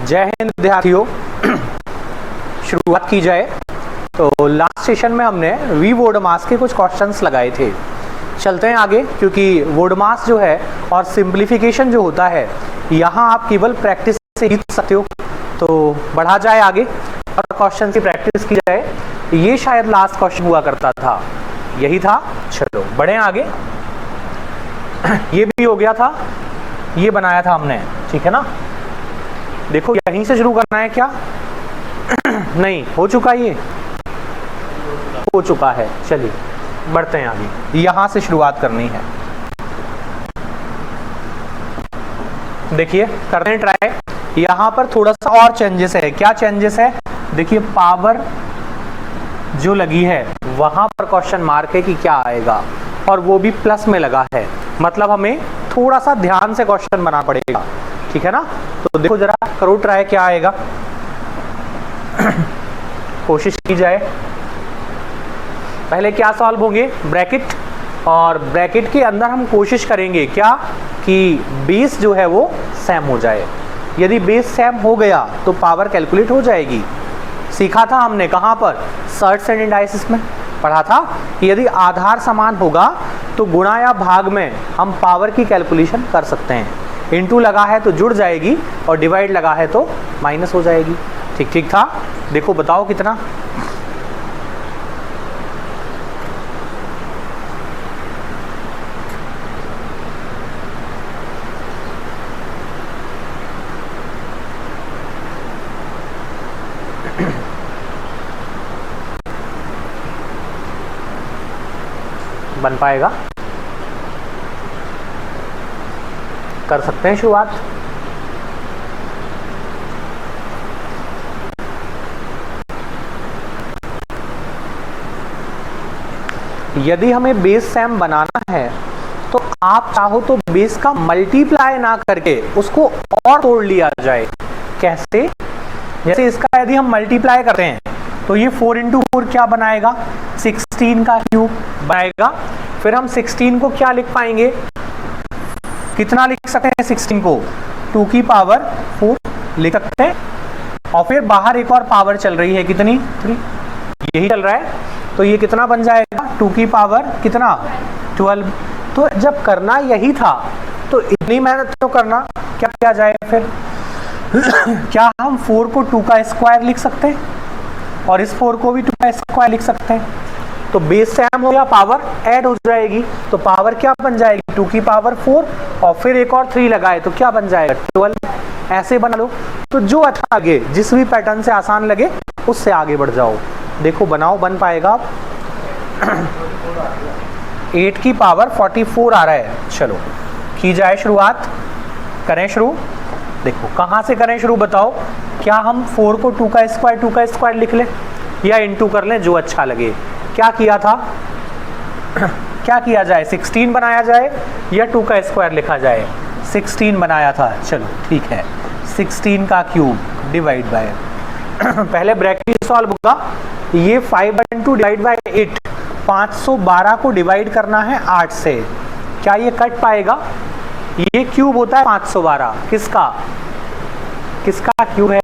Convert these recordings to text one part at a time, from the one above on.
जय हिंद विद्यार्थियों। शुरुआत की जाए तो लास्ट सेशन में हमने वी वर्ड मास के कुछ क्वेश्चंस लगाए थे। चलते हैं आगे, क्योंकि वर्ड मास जो है और सिंप्लीफिकेशन जो होता है यहाँ आप केवल प्रैक्टिस से जीत सकते हो। तो बढ़ा जाए आगे और क्वेश्चन की प्रैक्टिस की जाए। ये शायद लास्ट क्वेश्चन हुआ करता था, यही था। चलो बढ़े आगे। ये भी हो गया था, ये बनाया था हमने, ठीक है ना। देखो यहीं से शुरू करना है क्या? नहीं हो चुका, ये हो चुका है। चलिए बढ़ते हैं आगे, यहां से शुरुआत करनी है। देखिए करते हैं ट्राई। यहां पर थोड़ा सा और चेंजेस है। क्या चेंजेस है? देखिए पावर जो लगी है वहां पर क्वेश्चन मार्क है कि क्या आएगा, और वो भी प्लस में लगा है। मतलब हमें थोड़ा सा ध्यान से क्वेश्चन बनाना पड़ेगा, ठीक है ना। तो देखो जरा करो ट्राई, क्या आएगा। कोशिश की जाए। पहले क्या सॉल्व होंगे? ब्रैकेट, और ब्रैकेट के अंदर हम कोशिश करेंगे क्या कि बेस जो है वो सेम हो जाए। यदि बेस सेम हो गया तो पावर कैलकुलेट हो जाएगी। सीखा था हमने कहाँ पर? सर्ट्स एंड इंडाइसिस में पढ़ा था कि यदि आधार समान होगा तो गुणा या भाग में हम पावर की कैलकुलेशन कर सकते हैं। इनटू लगा है तो जुड़ जाएगी और डिवाइड लगा है तो माइनस हो जाएगी। ठीक ठीक था। देखो बताओ कितना। बन पाएगा? कर सकते हैं शुरुआत। यदि हमें बेस सेम बनाना है तो आप चाहो तो बेस का मल्टीप्लाई ना करके उसको और तोड़ लिया जाए। कैसे? जैसे इसका यदि हम मल्टीप्लाई करते हैं तो ये 4 इंटू 4 क्या बनाएगा? 16 का क्यूब बनाएगा। फिर हम 16 को क्या लिख पाएंगे? कितना लिख सकते हैं 16 को? 2 की पावर 4 लिख सकते हैं। और फिर बाहर एक और पावर चल रही है, कितनी? 3, यही चल रहा है। तो ये कितना बन जाएगा? 2 की पावर कितना? 12। तो जब करना यही था तो इतनी मेहनत तो करना। क्या किया जाए फिर? क्या हम 4 को 2 का स्क्वायर लिख सकते हैं और इस 4 को भी 2 का स्क्वायर लिख सकते हैं? तो बेस सेम हो गया, पावर ऐड हो जाएगी। तो पावर क्या बन जाएगी? 2 की पावर 4 और फिर एक और 3 लगाए तो क्या बन जाएगा? 12। ऐसे बना लो। तो जो अच्छा लगे, जिस भी पैटर्न से आसान लगे उससे आगे बढ़ जाओ। देखो बनाओ, बन पाएगा। 8 की पावर 44 आ रहा है। चलो की जाए शुरुआत, करें शुरू। देखो कहाँ से करें शुरू बताओ। क्या हम 4 को 2 का स्क्वायर लिख लें या इंटू कर लें, जो अच्छा लगे। क्या किया था? क्या किया जाए? 16 बनाया जाए या 2 का स्क्वायर लिखा जाए? 16 बनाया था। चलो ठीक है। 16 का क्यूब डिवाइड बाय पहले ब्रैकेट सॉल्व होगा। ये 5/2 डिवाइड बाय 8, 512 को डिवाइड करना है 8 से। क्या ये कट पाएगा? ये क्यूब होता है 512। किसका? किसका क्यूब है?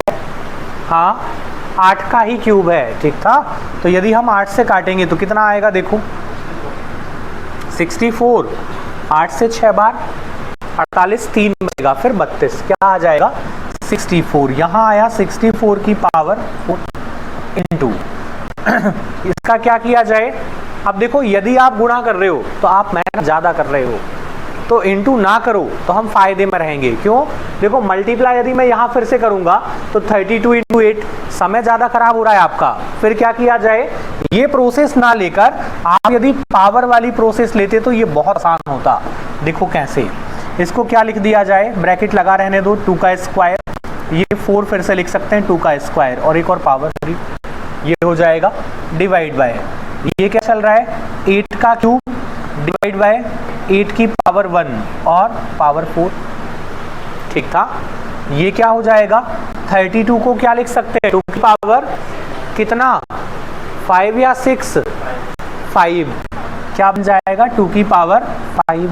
हाँ 8 का ही क्यूब है, ठीक था। तो यदि हम 8 से काटेंगे तो कितना आएगा? देखो 64। 8 से 6 बार 48, 3 बचेगा, फिर 32। क्या आ जाएगा? 64। यहाँ आया 64 की पावर 4 इंटू इसका क्या किया जाए? अब देखो यदि आप गुणा कर रहे हो तो आप मेहनत ज़्यादा कर रहे हो, तो इंटू ना करो तो हम फायदे में रहेंगे। क्यों? देखो मल्टीप्लाई यदि मैं यहाँ फिर से करूंगा तो 32 इंटू 8, समय ज़्यादा खराब हो रहा है आपका। फिर क्या किया जाए? ये प्रोसेस ना लेकर आप यदि पावर वाली प्रोसेस लेते तो ये बहुत आसान होता। देखो कैसे। इसको क्या लिख दिया जाए? ब्रैकेट लगा रहने दो, 2 का स्क्वायर। ये 4 फिर से लिख सकते हैं, 2 का स्क्वायर और एक और पावर 3। ये हो जाएगा डिवाइड बाय, ये क्या चल रहा है? 8 का क्यूब डिवाइड बाय 8 की पावर 1 और पावर 4। ठीक था। ये क्या हो जाएगा? 32 को क्या लिख सकते हैं? 2 की पावर कितना? 5 या 6? 5। क्या बन जाएगा? 2 की पावर 5।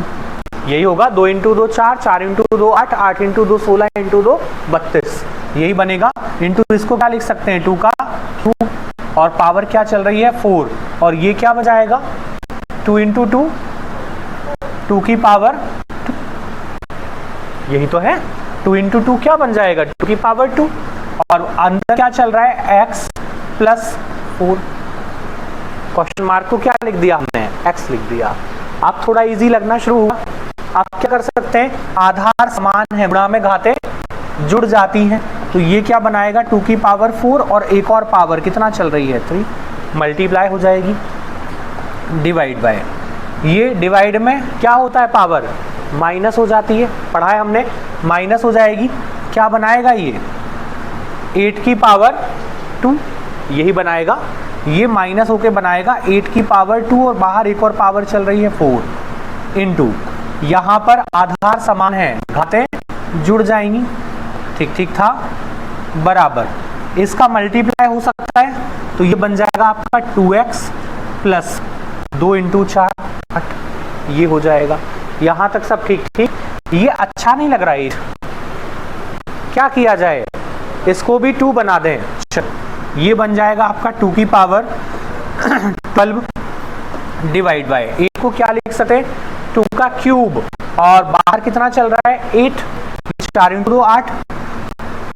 यही होगा। 2 इंटू 2 4, 4 इंटू 2 8, 8 इंटू 2 16, इंटू 2 32। यही बनेगा, इंटू इसको क्या लिख सकते हैं 2 का क्यूब, और पावर क्या चल रही है 4, और ये क्या बजाएगा 2 इंटू 2, 2 की पावर 2, यही तो है 2 इंटू 2 क्या बन जाएगा 2 की पावर 2, और अंदर क्या चल रहा है x प्लस 4। क्वेश्चन मार्क को क्या लिख दिया हमने x लिख दिया। अब थोड़ा इजी लगना शुरू हुआ। आप क्या कर सकते हैं, आधार समान है, गुणा में घातें जुड़ जाती हैं, तो ये क्या बनाएगा 2 की पावर 4 और एक और पावर कितना चल रही है 3, मल्टीप्लाई हो जाएगी डिवाइड बाय, ये डिवाइड में क्या होता है पावर माइनस हो जाती है, पढ़ा है हमने, माइनस हो जाएगी, क्या बनाएगा ये 8 की पावर 2, यही बनाएगा, ये माइनस होके बनाएगा 8 की पावर 2 और बाहर एक और पावर चल रही है 4 इंटू, यहाँ पर आधार समान है, घातें जुड़ जाएंगी, ठीक ठीक था, बराबर इसका मल्टीप्लाई हो सकता है, तो ये बन जाएगा आपका 2x प्लस 2 इंटू 4 8, ये हो जाएगा। यहाँ तक सब ठीक ठीक। ये अच्छा नहीं लग रहा है, क्या किया जाए, इसको भी 2 बना दें, ये बन जाएगा आपका 2 की पावर 12 डिवाइड बाय, 8 को क्या लिख सकते हैं 2 का क्यूब, और बाहर कितना चल रहा है 8, 4 इंटू 2 8,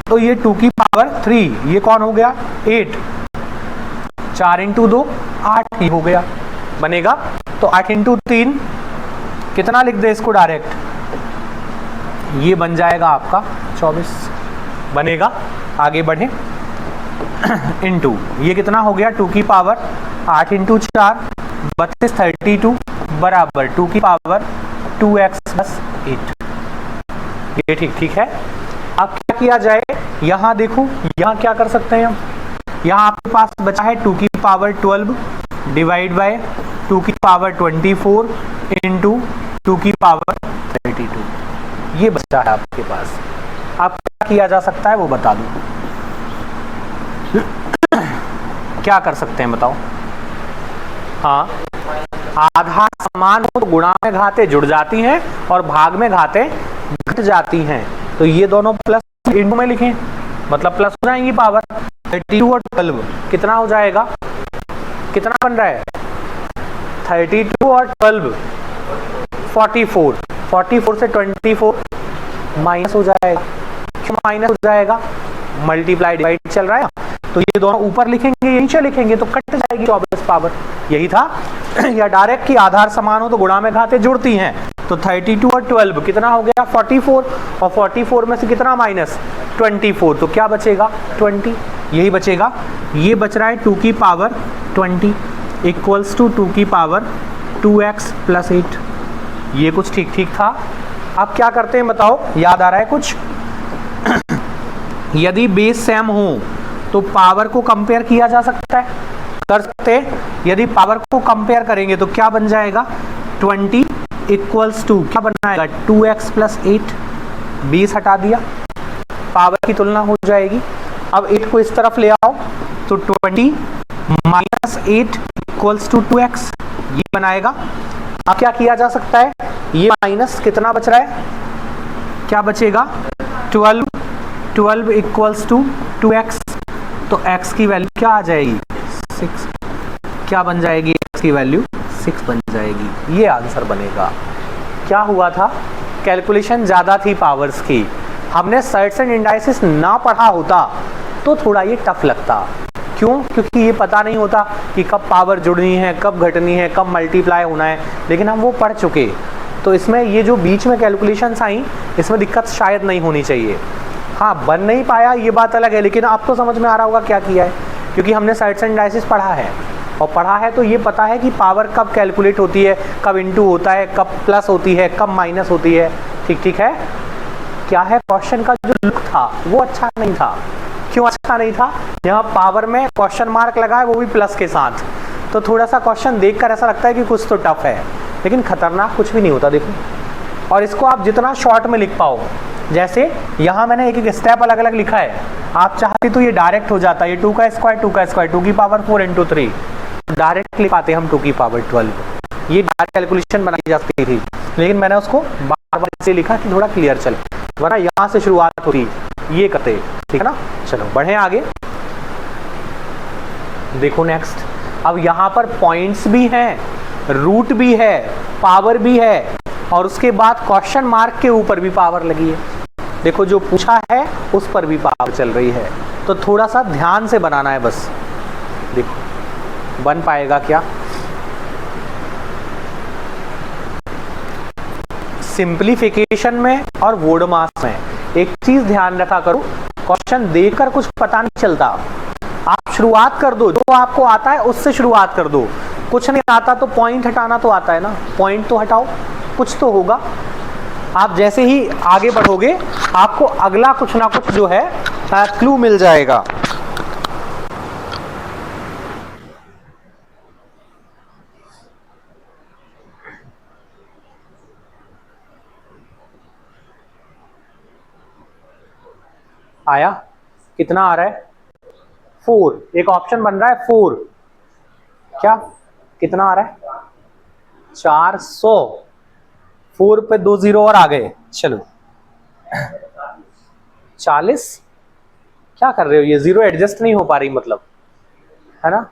तो ये 2 की पावर 3, ये कौन हो गया 8, 4 इंटू 2 8 ही हो गया, बनेगा। तो 8 इंटू 3 कितना लिख दे इसको डायरेक्ट, ये बन जाएगा आपका 24 बनेगा। आगे बढ़े इंटू ये कितना हो गया 2 की पावर 8 इंटू 4 32 32 बराबर 2 की पावर 2x प्लस 8, ये ठीक ठीक है। अब क्या किया जाए, यहाँ देखो, यहाँ क्या कर सकते हैं हम, यहाँ आपके पास बचा है 2 की पावर 12 डिवाइड बाय 2 की पावर 24 इंटू 2 की पावर 32, ये बचा है आपके पास। अब क्या किया जा सकता है वो बता दूं, क्या कर सकते हैं बताओ। हाँ, आधार समान हो तो गुणा में घातें जुड़ जाती हैं और भाग में घातें घट जाती हैं, तो ये दोनों प्लस इंटू में लिखें, मतलब प्लस हो जाएंगी पावर 32 और 12 कितना हो जाएगा, कितना बन रहा है 32 और 12 44, 44 से 24 माइनस हो जाएगा, क्यों माइनस हो जाएगा, मल्टीप्लाई डिवाइड चल रहा है, तो ये दोनों ऊपर लिखेंगे ये नीचे लिखेंगे तो कट जाएगी 24 पावर, यही था। या डायरेक्ट की आधार समान हो तो गुणा में घातें जुड़ती हैं, तो 32 और 12 कितना हो गया 44, और 44 में से कितना माइनस 24, तो क्या बचेगा 20, यही बचेगा। ये बच रहा है 2 की पावर 20 इक्वल्स टू 2 की पावर 2x प्लस 8, ये कुछ ठीक ठीक था। अब क्या करते हैं बताओ, याद आ रहा है कुछ यदि बेस सेम हो तो पावर को कंपेयर किया जा सकता है, कर सकते हैं। यदि पावर को कंपेयर करेंगे तो क्या बन जाएगा 20 इक्वल्स टू क्या बनाएगा 2x प्लस 8, 20 हटा दिया, पावर की तुलना हो जाएगी। अब 8 को इस तरफ ले आओ तो 20 माइनस 8 इक्वल्स टू 2x, ये बनाएगा। अब क्या किया जा सकता है, ये माइनस कितना बच रहा है, क्या बचेगा 12 इक्वल्स टू 2x, तो x की वैल्यू क्या आ जाएगी 6, क्या बन जाएगी x की वैल्यू 6 बन जाएगी, ये आंसर बनेगा। क्या हुआ था, कैलकुलेशन ज़्यादा थी पावर्स की, हमने सर्ट्स एंड इंडाइसिस ना पढ़ा होता तो थोड़ा ये टफ लगता, क्यों, क्योंकि ये पता नहीं होता कि कब पावर जुड़नी है, कब घटनी है, कब मल्टीप्लाई होना है, लेकिन हम वो पढ़ चुके, तो इसमें ये जो बीच में कैलकुलेशंस आई इसमें दिक्कत शायद नहीं होनी चाहिए। हाँ, बन नहीं पाया ये बात अलग है, लेकिन आपको समझ में आ रहा होगा क्या किया है, क्योंकि हमने सर्ट्स एंड इंडाइसिस पढ़ा है, और पढ़ा है तो ये पता है कि पावर कब कैलकुलेट होती है, कब इनटू होता है, कब प्लस होती है, कब माइनस होती है, ठीक ठीक है। क्या है, क्वेश्चन का जो लुक था वो अच्छा नहीं था, क्यों अच्छा नहीं था, यहाँ पावर में क्वेश्चन मार्क लगा है वो भी प्लस के साथ, तो थोड़ा सा क्वेश्चन देखकर ऐसा लगता है कि कुछ तो टफ है, लेकिन खतरनाक कुछ भी नहीं होता देखो। और इसको आप जितना शॉर्ट में लिख पाओ, जैसे यहाँ मैंने एक एक स्टेप अलग अलग लिखा है, आप चाहते तो ये डायरेक्ट हो जाता है, ये 2 का स्क्वायर 2 की पावर 4 इंटू 3, डायरेक्ट लिख पाते हम 2 की पावर 12, ये डायरेक्ट कैलकुलेशन बनाई जा सकती थी, लेकिन मैंने उसको बार बार इससे लिखा कि थोड़ा क्लियर चले, वरना यहाँ से शुरुआत होती ये करते, ठीक है ना। चलो बढ़े आगे, देखो नेक्स्ट। अब यहां पर पॉइंट्स भी हैं, रूट भी है, पावर भी है, और उसके बाद क्वेश्चन मार्क के ऊपर भी पावर लगी है। देखो जो पूछा है उस पर भी पावर चल रही है, तो थोड़ा सा ध्यान से बनाना है बस। देखो बन पाएगा क्या? सिंप्लीफिकेशन में और वर्ड मास में एक चीज ध्यान रखा करो, क्वेश्चन देखकर कुछ पता नहीं चलता। आप शुरुआत कर दो, जो आपको आता है उससे शुरुआत कर दो। कुछ नहीं आता तो पॉइंट हटाना तो आता है ना, पॉइंट तो हटाओ, कुछ तो होगा। आप जैसे ही आगे बढ़ोगे आपको अगला कुछ ना कुछ जो है क्लू मिल जाएगा। आया? कितना आ रहा है? 4। एक ऑप्शन बन रहा है 4। क्या कितना आ रहा है? 400। 4 पे 2 0 और आ गए। चलो 40। क्या कर रहे हो? ये 0 एडजस्ट नहीं हो पा रही मतलब, है ना।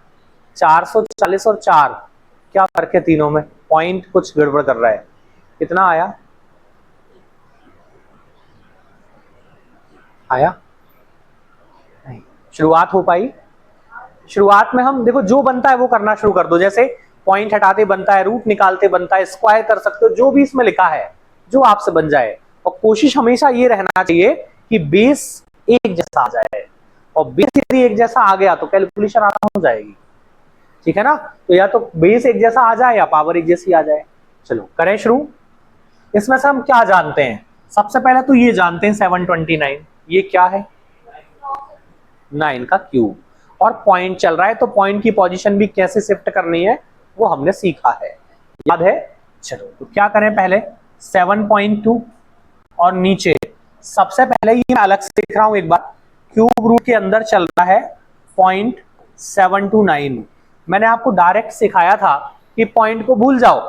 440 और 4 क्या फर्क है तीनों में? पॉइंट कुछ गड़बड़ कर रहा है। कितना आया? आया नहीं, शुरुआत हो पाई? शुरुआत में हम देखो जो बनता है वो करना शुरू कर दो। जैसे पॉइंट हटाते बनता है, रूट निकालते बनता है, स्क्वायर कर सकते हो, जो भी इसमें लिखा है जो आपसे बन जाए। और कोशिश हमेशा ये रहना चाहिए कि बेस एक जैसा आ जाए, और बेस यदि एक जैसा आ गया तो कैलकुलेशन आसान हो जाएगी। ठीक है ना। तो या तो बेस एक जैसा आ जाए या पावर एक जैसी आ जाए। चलो करें शुरू। इसमें से हम क्या जानते हैं? सबसे पहले तो ये जानते हैं 729 ये क्या है? 9 का क्यूब। और पॉइंट चल रहा है तो पॉइंट की पोजीशन भी कैसे शिफ्ट करनी है वो हमने सीखा है, याद है। चलो तो क्या करें, पहले 7.2 और नीचे सबसे पहले ये अलग से लिख रहा हूं एक बार, क्यूब रूट के अंदर चल रहा है 0.729। मैंने आपको डायरेक्ट सिखाया था कि पॉइंट को भूल जाओ,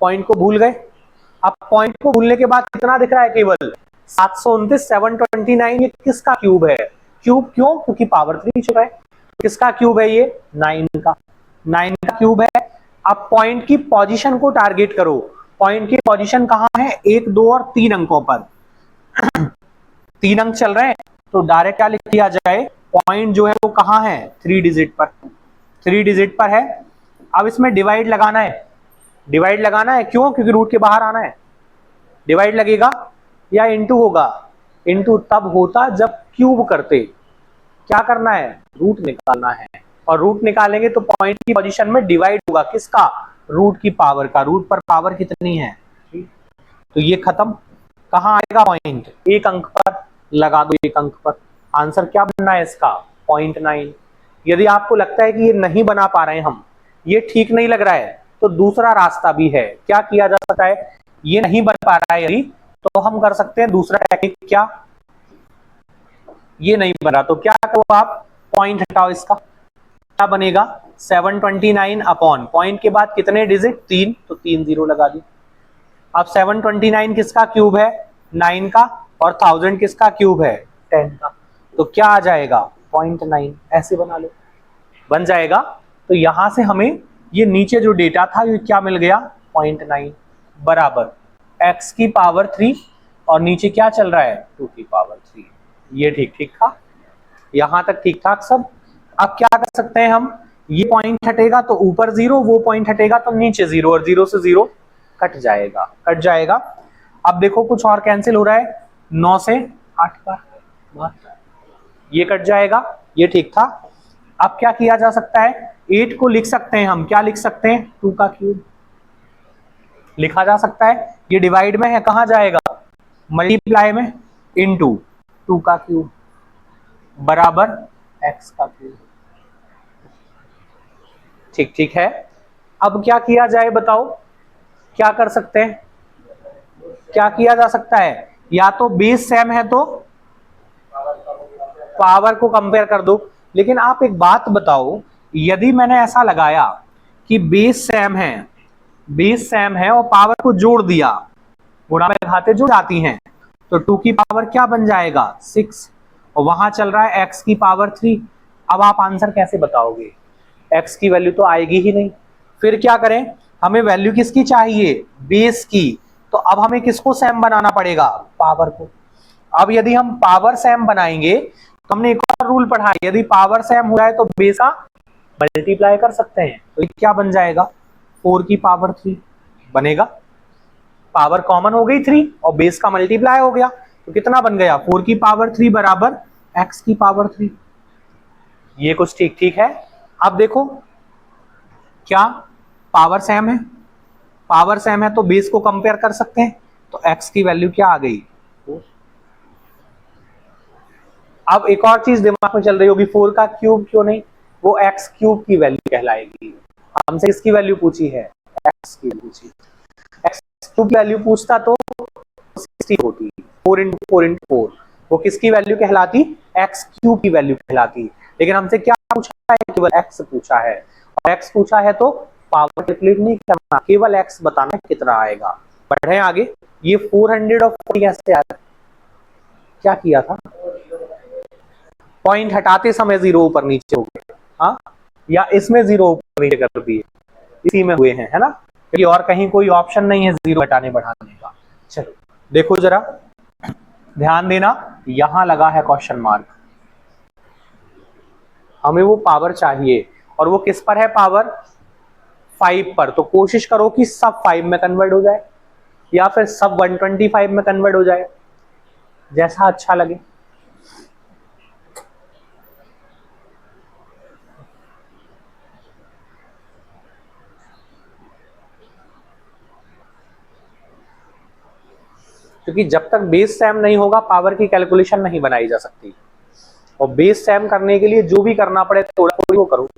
पॉइंट को भूल गए। अब पॉइंट को भूलने के बाद कितना दिख रहा है? केवल 729। 729 ये किसका क्यूब है? क्यूब क्यों? क्योंकि पावर 3 चुका है। किसका क्यूब है ये? 9 का। 9 का क्यूब है। अब पॉइंट की पोजीशन को टारगेट करो। पॉइंट की पोजीशन कहां है? 1 2 और 3 अंकों पर। 3 अंक चल रहे हैं तो डायरेक्ट क्या लिख दिया जाए? पॉइंट जो है वो कहां है? 3 डिजिट पर। 3 डिजिट पर है। अब इसमें डिवाइड लगाना है। डिवाइड लगाना है क्यों? क्योंकि रूट के बाहर आना है। डिवाइड लगेगा या इंटू होगा? इंटू तब होता जब क्यूब करते। क्या करना है? रूट निकालना है। और रूट निकालेंगे तो पॉइंट की पोजीशन में डिवाइड होगा किसका? रूट की पावर का। रूट पर पावर कितनी है? तो ये खत्म। कहां आएगा पॉइंट? एक अंक पर लगा दो, एक अंक पर। आंसर क्या बनना है इसका? 0.9। यदि आपको लगता है कि ये नहीं बना पा रहे हैं हम, ये ठीक नहीं लग रहा है, तो दूसरा रास्ता भी है। क्या किया जा सकता है? ये नहीं बन पा रहा है यदि, तो हम कर सकते हैं दूसरा टेक्निक। क्या? ये नहीं बना तो क्या करो आप? पॉइंट हटाओ इसका। क्या बनेगा? 729 अपॉन पॉइंट के बाद कितने डिजिट? 3, तो 3 0 लगा दी। अब 729 किसका क्यूब है? 9 का। और 1000 किसका क्यूब है? 10 का। तो क्या आ जाएगा? 0.9। ऐसे बना लो, बन जाएगा। तो यहां से हमें ये नीचे जो डेटा था ये क्या मिल गया? 0.9 बराबर x की पावर 3 और नीचे क्या चल रहा है? 2 की पावर 3। ये ठीक ठीक था, यहां तक ठीक ठाक सब। अब क्या कर सकते हैं हम? ये पॉइंट हटेगा तो ऊपर 0, वो पॉइंट हटेगा तो नीचे 0, और 0 से 0 कट जाएगा, कट जाएगा। अब देखो कुछ और कैंसिल हो रहा है। 9 से 8 का ये कट जाएगा, ये ठीक था। अब क्या किया जा सकता है? 8 को लिख सकते हैं हम, क्या लिख सकते हैं? 2 का क्यूब लिखा जा सकता है। ये डिवाइड में है, कहां जाएगा? मल्टीप्लाई में, इनटू 2 का क्यूब बराबर x का क्यूब। ठीक ठीक है। अब क्या किया जाए बताओ? क्या कर सकते हैं? क्या किया जा सकता है? या तो बेस सेम है तो पावर को कंपेयर कर दो। लेकिन आप एक बात बताओ, यदि मैंने ऐसा लगाया कि बेस सेम है, बेस सेम है और पावर को जोड़ दिया, गुणा में घाते जुड़ जाती हैं, तो 2 की पावर क्या बन जाएगा? 6। और वहां चल रहा है x की पावर 3। अब आप आंसर कैसे बताओगे, x की वैल्यू तो आएगी ही नहीं। फिर क्या करें, हमें वैल्यू किसकी चाहिए, बेस की। तो अब हमें किसको सैम बनाना पड़ेगा, पावर को। अब यदि हम पावर सैम बनाएंगे तो हमने एक और रूल पढ़ा है, यदि पावर सैम हो जाए तो बेस का मल्टीप्लाई कर सकते हैं। तो ये क्या बन जाएगा, 4 की पावर 3 बनेगा। पावर कॉमन हो गई 3 और बेस का मल्टीप्लाई हो गया, तो कितना बन गया, 4 की पावर 3 बराबर x की पावर 3। ये कुछ ठीक ठीक है। अब देखो क्या पावर सेम है, पावर सेम है तो बेस को कंपेयर कर सकते हैं। तो x की वैल्यू क्या आ गई, 4। अब एक और चीज दिमाग में चल रही होगी, 4 का क्यूब क्यों नहीं, वो x क्यूब की वैल्यू कहलाएगी। हमसे इसकी वैल्यू पूछी है, x की पूछी, x क्यूब की वैल्यू पूछता तो 60 होती, 4 इंटू 4 इंटू 4, वो किसकी वैल्यू कहलाती, x क्यूब की वैल्यू कहलाती। लेकिन हमसे क्या पूछा है, केवल x पूछा है, और x पूछा है तो पावर कैलकुलेट नहीं करना, केवल x बताना कितना आएगा। बढ़े आगे, ये 400 और 40 कैसे आया, क्या किया था, पॉइंट हटाते समय जीरो ऊपर नीचे हो गए, हाँ, या इसमें जीरो ऊपर नीचे कर दिए, इसी में हुए हैं, है ना, क्योंकि और कहीं कोई ऑप्शन नहीं है जीरो हटाने बढ़ाने का। चलो देखो जरा, ध्यान देना, यहां लगा है क्वेश्चन मार्क, हमें वो पावर चाहिए और वो किस पर है, पावर 5 पर। तो कोशिश करो कि सब 5 में कन्वर्ट हो जाए या फिर सब 125 में कन्वर्ट हो जाए, जैसा अच्छा लगे। क्योंकि जब तक बेस सेम नहीं होगा पावर की कैलकुलेशन नहीं बनाई जा सकती, और बेस सेम करने के लिए जो भी करना पड़े थोड़ा थोड़ी वो करो।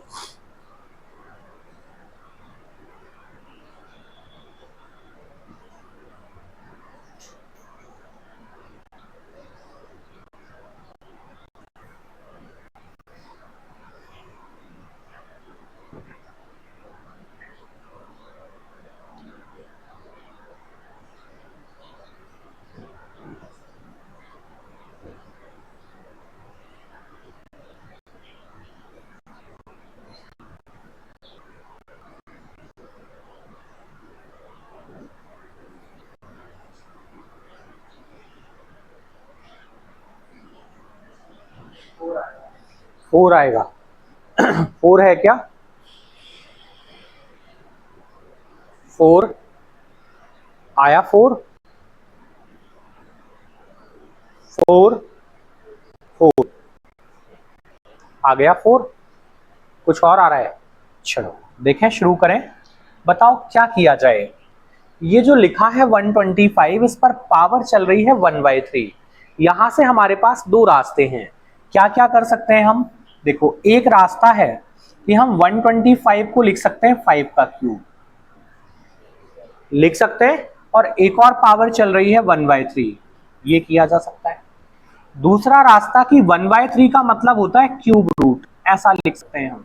फोर आएगा, 4 है क्या, 4 आया, 4 4 4 आ गया 4, कुछ और आ रहा है। चलो देखें, शुरू करें, बताओ क्या किया जाए। ये जो लिखा है 125, इस पर पावर चल रही है 1/3। यहां से हमारे पास दो रास्ते हैं, क्या क्या कर सकते हैं हम, देखो एक रास्ता है कि हम 125 को लिख सकते हैं 5 का क्यूब लिख सकते हैं, और एक और पावर चल रही है 1/3, ये किया जा सकता है। दूसरा रास्ता कि 1/3 का मतलब होता है क्यूब रूट, ऐसा लिख सकते हैं हम।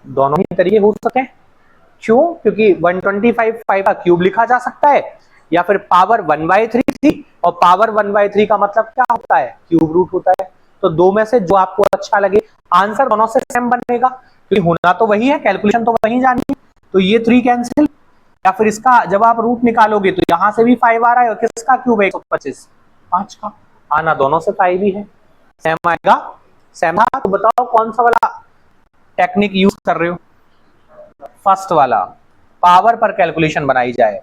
दोनों ही तरीके हो सकते हैं, क्यों, क्योंकि 125 5 का क्यूब लिखा जा सकता है, या फिर पावर 1/3 थी और पावर 1/3 का मतलब क्या होता है, क्यूब रूट होता है। तो दो में से जो आपको अच्छा लगे, आंसर दोनों से सेम बनेगा, क्योंकि होना तो वही है, कैलकुलेशन तो वही जानी है। तो ये 3 कैंसिल, या फिर इसका जब आप रूट निकालोगे तो यहां से भी 5 आ रहा है, और किसका क्यूब है 125, 5 का, आना दोनों से 5 ही है, सेम आएगा। सेम था तो बताओ कौन सा वाला टेक्निक यूज कर रहे हो, फर्स्ट वाला, पावर पर कैलकुलेशन बनाई जाए।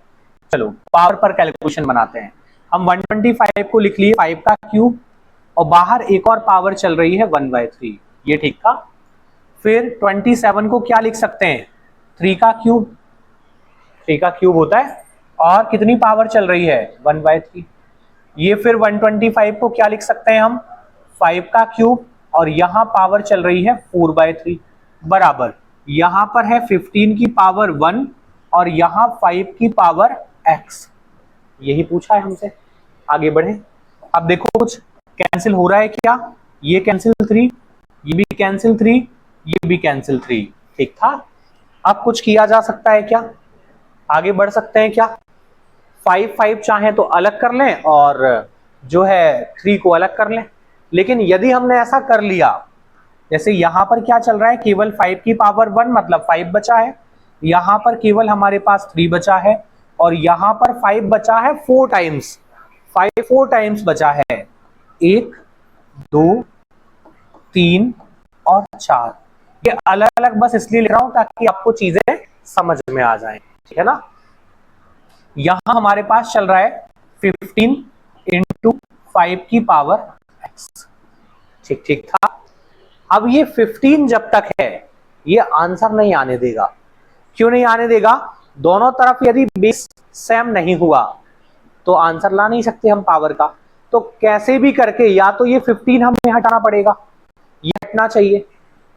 चलो पावर पर कैलकुलेशन बनाते हैं, हम 125 को लिख लिए 5 का क्यूब, और बाहर एक और पावर चल रही है 1/3, ये ठीक था। फिर 27 को क्या लिख सकते हैं, 3 का क्यूब, 3 का क्यूब होता है, और कितनी पावर चल रही है 1/3। ये फिर 125 को क्या लिख सकते हैं हम, 5 का क्यूब, और यहां पावर चल रही है 4/3, बराबर यहां पर है 15 की पावर 1 और यहां 5 की पावर x, यही पूछा है हमसे। आगे बढ़े, अब देखो कुछ कैंसिल हो रहा है क्या, ये कैंसिल 3, ये भी कैंसिल 3, ये भी कैंसिल 3, ठीक था। अब कुछ किया जा सकता है क्या, आगे बढ़ सकते हैं क्या, 5 5 चाहें तो अलग कर लें और जो है 3 को अलग कर लें। लेकिन यदि हमने ऐसा कर लिया, जैसे यहां पर क्या चल रहा है, केवल 5 की पावर 1 मतलब 5 बचा है, यहां पर केवल हमारे पास 3 बचा है, और यहां पर 5 बचा है 4 टाइम्स, 5 4 टाइम्स बचा है, 1 2 3 और 4। ये अलग अलग बस इसलिए लिख रहा हूं ताकि आपको चीजें समझ में आ जाएं, ठीक है ना। यहां हमारे पास चल रहा है 15 इंटू 5 की पावर x, ठीक ठीक था। अब ये 15 जब तक है ये आंसर नहीं आने देगा। क्यों नहीं आने देगा? दोनों तरफ यदि बेस सेम नहीं हुआ तो आंसर ला नहीं सकते हम पावर का। तो कैसे भी करके या तो ये 15 हमें हटाना पड़ेगा, ये हटना चाहिए,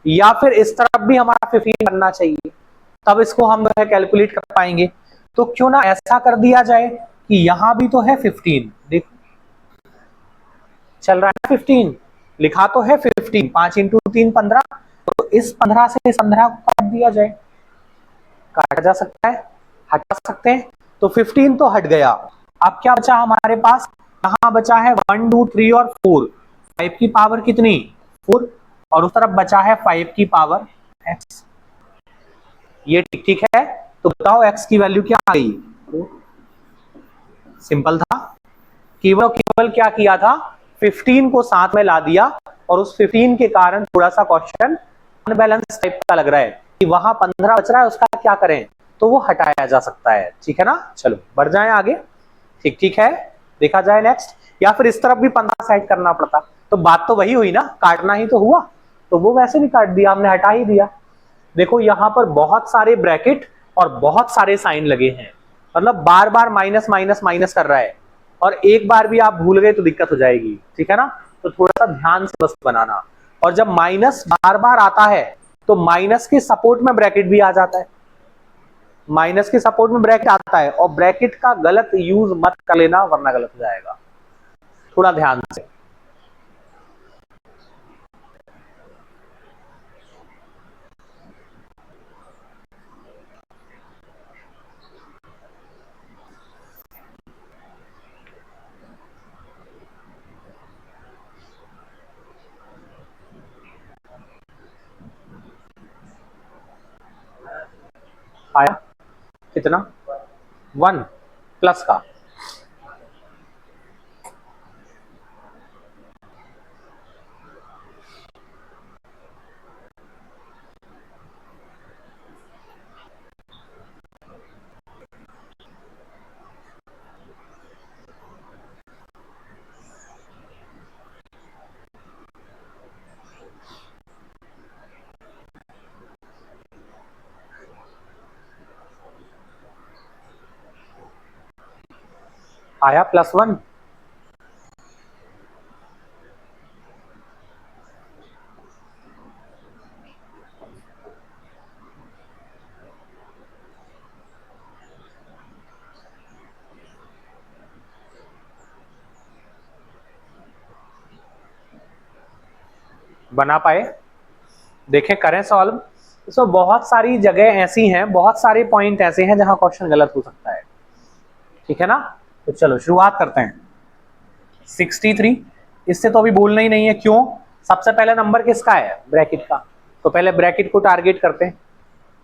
या फिर इस तरफ भी हमारा 15 बनना चाहिए, तब इसको हम कैलकुलेट कर पाएंगे। तो क्यों ना ऐसा कर दिया जाए कि यहां भी तो है 15, देखो चल रहा है 15, लिखा तो है 15, 5 इंटू 3 15, तो इस 15 से इस 15 को काट दिया जाए, काटा जा सकता है, हटा सकते हैं। तो 15 तो हट गया। अब क्या बचा हमारे पास? यहां बचा है 1 2 3 और 4, 5 की पावर कितनी? 4, और उस तरफ बचा है 5 की पावर x। ये ठीक ठीक है। तो बताओ x की वैल्यू क्या आ गई? सिंपल था, केवल केवल क्या किया था, 15 को साथ में ला दिया, और उस 15 के कारण थोड़ा सा क्वेश्चन अनबैलेंस टाइप का लग रहा है कि वहां 15 बच रहा है, उसका क्या करें, तो वो हटाया जा सकता है, ठीक है ना। चलो बढ़ जाएं आगे, ठीक ठीक है, देखा जाए नेक्स्ट। या फिर इस तरफ भी 15 सेट करना पड़ता, तो बात तो वही हुई ना, काटना ही तो हुआ, तो वो वैसे भी काट दिया हमने, हटा ही दिया। देखो यहां पर बहुत सारे ब्रैकेट और बहुत सारे साइन लगे हैं, मतलब बार बार माइनस माइनस माइनस कर रहा है, और एक बार भी आप भूल गए तो दिक्कत हो जाएगी, ठीक है ना। तो थोड़ा सा ध्यान से बस बनाना। और जब माइनस बार बार आता है तो माइनस के सपोर्ट में ब्रैकेट भी आ जाता है, माइनस के सपोर्ट में ब्रैकेट आता है, और ब्रैकेट का गलत यूज मत कर लेना वरना गलत हो जाएगा, थोड़ा ध्यान से। आया कितना? 1 प्लस का, आया +1। बना पाए? देखें करें सॉल्व। इसमें बहुत सारी जगह ऐसी हैं, बहुत सारे पॉइंट ऐसे हैं जहां क्वेश्चन गलत हो सकता है, ठीक है ना। तो चलो शुरुआत करते हैं। 63, इससे तो अभी बोलना ही नहीं है, क्यों? सबसे पहले नंबर किसका है? ब्रैकेट का, तो पहले ब्रैकेट को टारगेट करते हैं।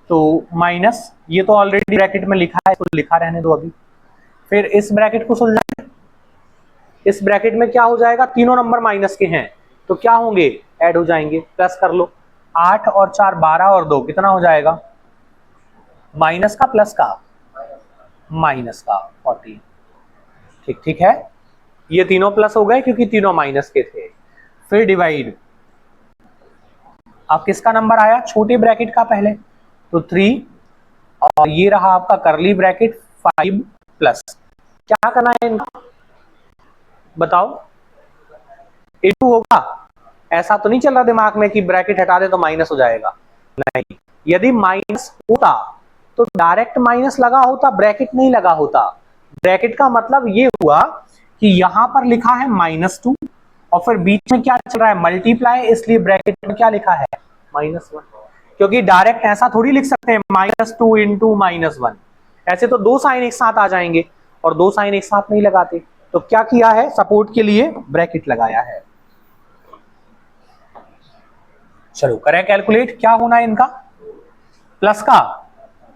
तो माइनस, ये तो ऑलरेडी ब्रैकेट में लिखा है, तो लिखा रहने दो अभी। फिर इस ब्रैकेट को सुलझाएं, इस ब्रैकेट में क्या हो जाएगा, तीनों नंबर माइनस के हैं, तो क्या होंगे, ऐड हो जाएंगे, प्लस कर लो, 8 और 4 12 और 2 कितना हो जाएगा, माइनस का प्लस का, माइनस का 14, ठीक ठीक है। ये तीनों प्लस हो गए क्योंकि तीनों माइनस के थे। फिर डिवाइड, अब किसका नंबर आया, छोटे ब्रैकेट का पहले, तो 3, और ये रहा आपका करली ब्रैकेट 5 प्लस, क्या करना है इनका बताओ, इनटू होगा। ऐसा तो नहीं चल रहा दिमाग में कि ब्रैकेट हटा दे तो माइनस हो जाएगा, नहीं। यदि माइनस होता तो डायरेक्ट माइनस लगा होता, ब्रैकेट नहीं लगा होता। ब्रैकेट का मतलब ये हुआ कि यहां पर लिखा है -2 और फिर बीच में क्या चल रहा है, मल्टीप्लाई, इसलिए ब्रैकेट में क्या लिखा है, -1। क्योंकि डायरेक्ट ऐसा थोड़ी लिख सकते हैं -2 इंटू -1, ऐसे तो दो साइन एक साथ आ जाएंगे, और दो साइन एक साथ नहीं लगाते, तो क्या किया है, सपोर्ट के लिए ब्रैकेट लगाया है। चलो करें कैलकुलेट, क्या होना है इनका, प्लस का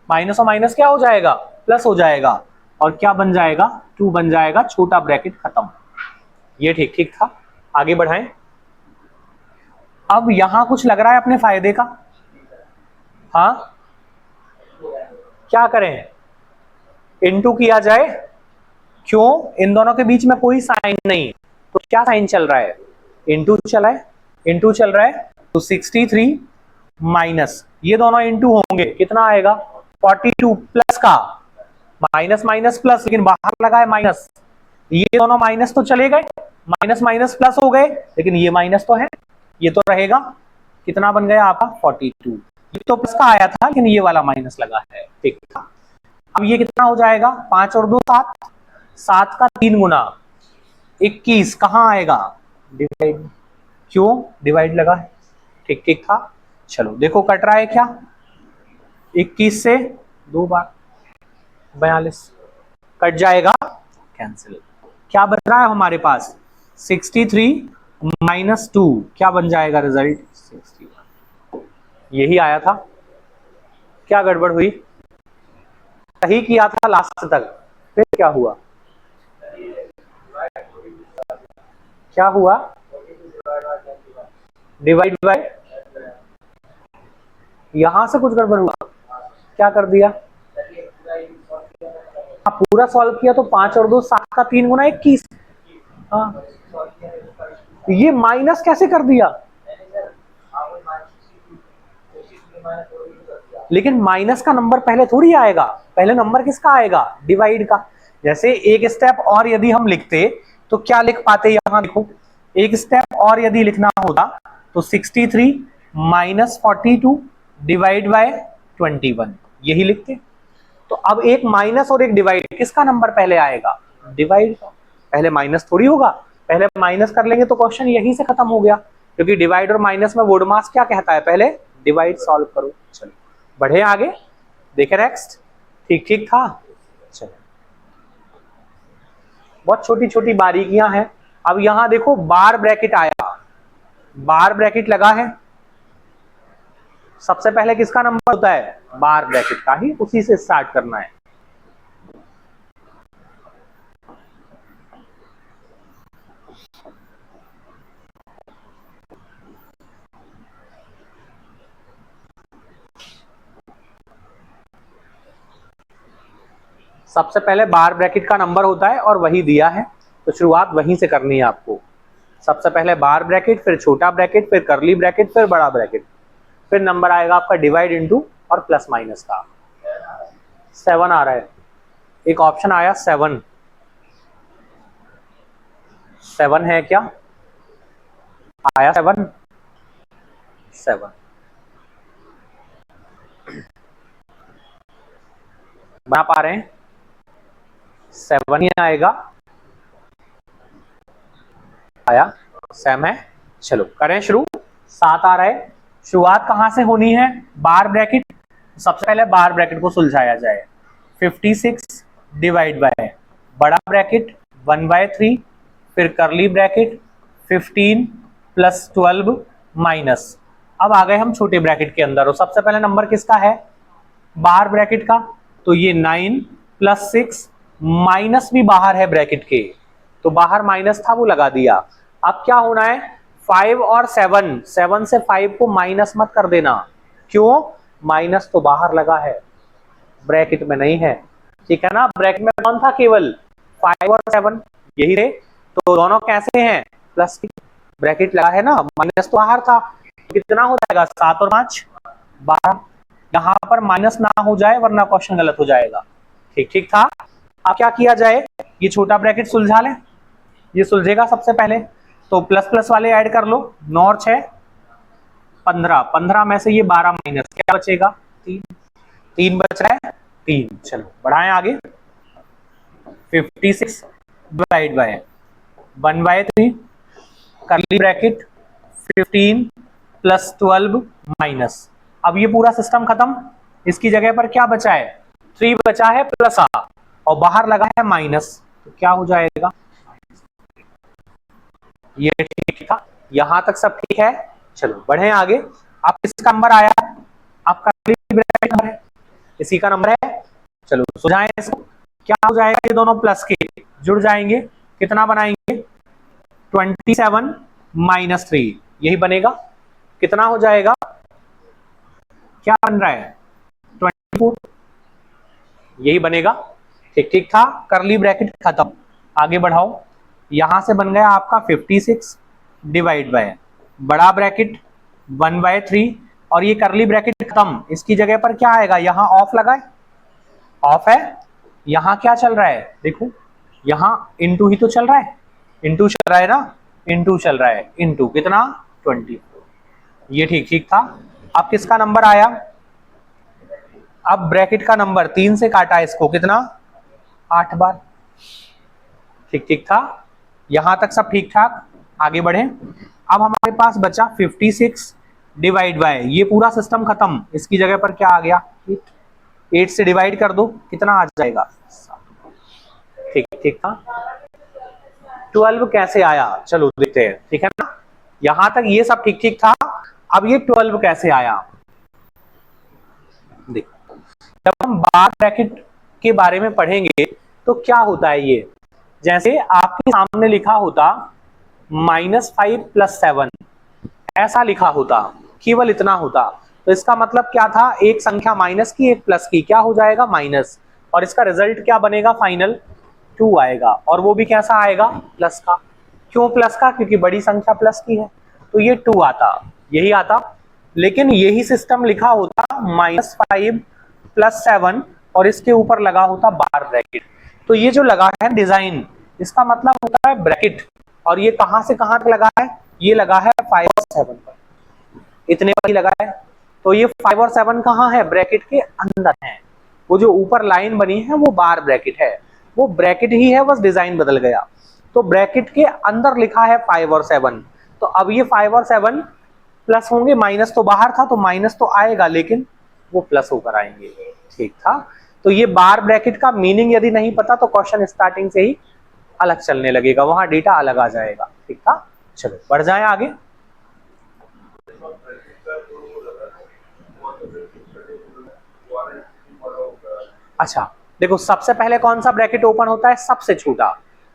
माइनस और माइनस क्या हो जाएगा, प्लस हो जाएगा, और क्या बन जाएगा, 2 बन जाएगा, छोटा ब्रैकेट खत्म। ये ठीक ठीक था, आगे बढ़ाएं। अब यहां कुछ लग रहा है अपने फायदे का, हाँ क्या करें, इनटू किया जाए, क्यों, इन दोनों के बीच में कोई साइन नहीं, तो क्या साइन चल रहा है, इनटू चला है, इनटू चल रहा है, तो 63 माइनस ये दोनों इनटू होंगे, कितना आएगा 42, प्लस का माइनस माइनस प्लस, लेकिन बाहर लगा है माइनस, ये दोनों माइनस तो चले गए, माइनस माइनस प्लस हो गए, लेकिन ये माइनस तो है, ये तो रहेगा, कितना बन गया आपका 42, ये तो प्लस का आया था लेकिन ये वाला माइनस लगा है, ठीक था। अब ये कितना हो जाएगा, 5 और 2 7, 7 का 3 गुना 21, कहां आएगा, डिवाइड, क्यों डिवाइड लगा है, ठीक ठीक था। चलो देखो कट रहा है क्या, 21 से 2 बार 42 कट जाएगा, कैंसिल, क्या बन रहा है हमारे पास 63 माइनस 2, क्या बन जाएगा रिजल्ट 61, यही आया था। क्या गड़बड़ हुई, सही किया था लास्ट तक, फिर क्या हुआ, क्या हुआ, डिवाइड बाय, यहां से कुछ गड़बड़ हुआ, क्या कर दिया, पूरा सॉल्व किया तो 5 और 2 7 का 3 गुना 21, हाँ ये माइनस कैसे कर दिया, लेकिन माइनस का नंबर पहले थोड़ी आएगा, पहले नंबर किसका आएगा, डिवाइड का। जैसे एक स्टेप और यदि हम लिखते तो क्या लिख पाते, यहां देखो एक स्टेप और यदि लिखना होता तो 63 माइनस 42 डिवाइड बाय 21, यही लिखते। तो अब एक माइनस और एक डिवाइड, किसका नंबर पहले आएगा, डिवाइड का, पहले माइनस थोड़ी होगा, पहले माइनस कर लेंगे तो क्वेश्चन यहीं से खत्म हो गया, क्योंकि डिवाइड और माइनस में वोड मास क्या कहता है, पहले डिवाइड सॉल्व करो। चलो बढ़े आगे, देखे नेक्स्ट, ठीक ठीक था। चलो बहुत छोटी छोटी बारीकियां हैं। अब यहां देखो बार ब्रैकेट आया, बार ब्रैकेट लगा है, सबसे पहले किसका नंबर होता है, बार ब्रैकेट का ही, उसी से स्टार्ट करना है। सबसे पहले बार ब्रैकेट का नंबर होता है और वही दिया है, तो शुरुआत वहीं से करनी है आपको। सबसे पहले बार ब्रैकेट, फिर छोटा ब्रैकेट, फिर करली ब्रैकेट, फिर बड़ा ब्रैकेट, फिर नंबर आएगा आपका डिवाइड इनटू और प्लस माइनस का। 7 आ रहा है, एक ऑप्शन आया 7, 7 है क्या, आया 7, 7 बना पा रहे हैं, 7 ही आएगा, आया, सेम है। चलो करें शुरू, 7 आ रहा है, शुरुआत कहां से होनी है, बार ब्रैकेट, सबसे पहले बार ब्रैकेट को सुलझाया जाए। 56 डिवाइड बाय बड़ा ब्रैकेट 1/3, फिर करली ब्रैकेट 15 प्लस 12 माइनस, अब आ गए हम छोटे ब्रैकेट के अंदर, और सबसे पहले नंबर किसका है, बार ब्रैकेट का, तो ये 9 प्लस 6, माइनस भी बाहर है ब्रैकेट के, तो बाहर माइनस था वो लगा दिया। अब क्या होना है, 5 और 7, 7 से 5 को माइनस मत कर देना, क्यों, माइनस तो बाहर लगा है, ब्रैकेट में नहीं है, ठीक है ना। ब्रैकेट में कौन था, केवल 5 और 7 यही थे, तो दोनों कैसे हैं, प्लस, ब्रैकेट लगा है ना, माइनस तो बाहर था, कितना हो जाएगा 7 और 5 12, यहां पर माइनस ना हो जाए वरना क्वेश्चन गलत हो जाएगा, ठीक ठीक था। अब क्या किया जाए, ये छोटा ब्रैकेट सुलझा लें, ये सुलझेगा सबसे पहले, तो प्लस प्लस वाले ऐड कर लो, 9 और 6 15, 15 में से ये 12 माइनस, क्या बचेगा 3, 3 बच रहा है 3। चलो बढ़ाएं आगे, 56 डिवाइड बाय 1/3 करली ब्रैकेट 15 प्लस 12 माइनस, अब ये पूरा सिस्टम खत्म, इसकी जगह पर क्या बचा है, 3 बचा है प्लस आ, और बाहर लगा है माइनस, तो क्या हो जाएगा ये ठीक था, यहां तक सब ठीक है। चलो बढ़े आगे। अब किसका नंबर आया? आपका नंबर है, इसी का नंबर है। चलो सुझाएं इसको, क्या हो जाएगा? ये दोनों प्लस के जुड़ जाएंगे, कितना बनाएंगे? 27 माइनस 3, यही बनेगा। कितना हो जाएगा? क्या बन रहा है? 24, यही बनेगा। ठीक ठीक था, करली ब्रैकेट खत्म। आगे बढ़ाओ, यहां से बन गया आपका 56 डिवाइड बाय बड़ा ब्रैकेट 1/3, और ये करली ब्रैकेट खत्म। इसकी जगह पर क्या आएगा? यहां ऑफ लगा है, ऑफ है। यहां क्या चल रहा है? देखो यहां इनटू ही तो चल रहा है, इनटू चल रहा है ना, इनटू चल रहा है, इनटू कितना? 24। ये ठीक ठीक था। अब किसका नंबर आया? अब ब्रैकेट का नंबर 3 से काटा इसको, कितना? 8 बार। ठीक ठीक था, यहां तक सब ठीक ठाक। आगे बढ़े। अब हमारे पास बचा 56 डिवाइड बाय, ये पूरा सिस्टम खत्म। इसकी जगह पर क्या आ गया? 8 से डिवाइड कर दो, कितना आ जाएगा? ठीक ठीक था। 12 कैसे आया? चलो देखते हैं, ठीक है ना। यहां तक ये सब ठीक ठीक था। अब ये 12 कैसे आया? देखो, जब हम बार ब्रैकेट के बारे में पढ़ेंगे तो क्या होता है, ये जैसे आपके सामने लिखा होता -5 + 7, ऐसा लिखा होता, केवल इतना होता, तो इसका मतलब क्या था? एक संख्या माइनस की, एक प्लस की, क्या हो जाएगा? माइनस। और इसका रिजल्ट क्या बनेगा? फाइनल 2 आएगा, और वो भी कैसा आएगा? प्लस का। क्यों प्लस का? क्योंकि बड़ी संख्या प्लस की है, तो ये 2 आता, यही आता। लेकिन यही सिस्टम लिखा होता -5 + 7, और इसके ऊपर लगा होता बार ब्रैकेट। तो ये जो लगा है डिजाइन, इसका मतलब होता है ब्रैकेट। और ये कहां से कहां तक लगा है? ये लगा है 5 और 7 पर, इतने पर ही लगा है। तो ये 5 और 7 कहां है? ब्रैकेट के अंदर है। वो जो ऊपर लाइन बनी है वो बार ब्रैकेट है, वो ब्रैकेट ही है, बस डिजाइन बदल गया। तो ब्रैकेट के अंदर लिखा है 5 और 7। तो अब ये 5 और 7 प्लस होंगे, माइनस तो बाहर था तो माइनस तो आएगा, लेकिन वो प्लस होकर आएंगे। ठीक था। तो ये बार ब्रैकेट का मीनिंग यदि नहीं पता तो क्वेश्चन स्टार्टिंग से ही अलग चलने लगेगा, वहां डेटा अलग आ जाएगा। ठीक था, चलो बढ़ जाए आगे। अच्छा देखो, सबसे पहले कौन सा ब्रैकेट ओपन होता है? सबसे छोटा,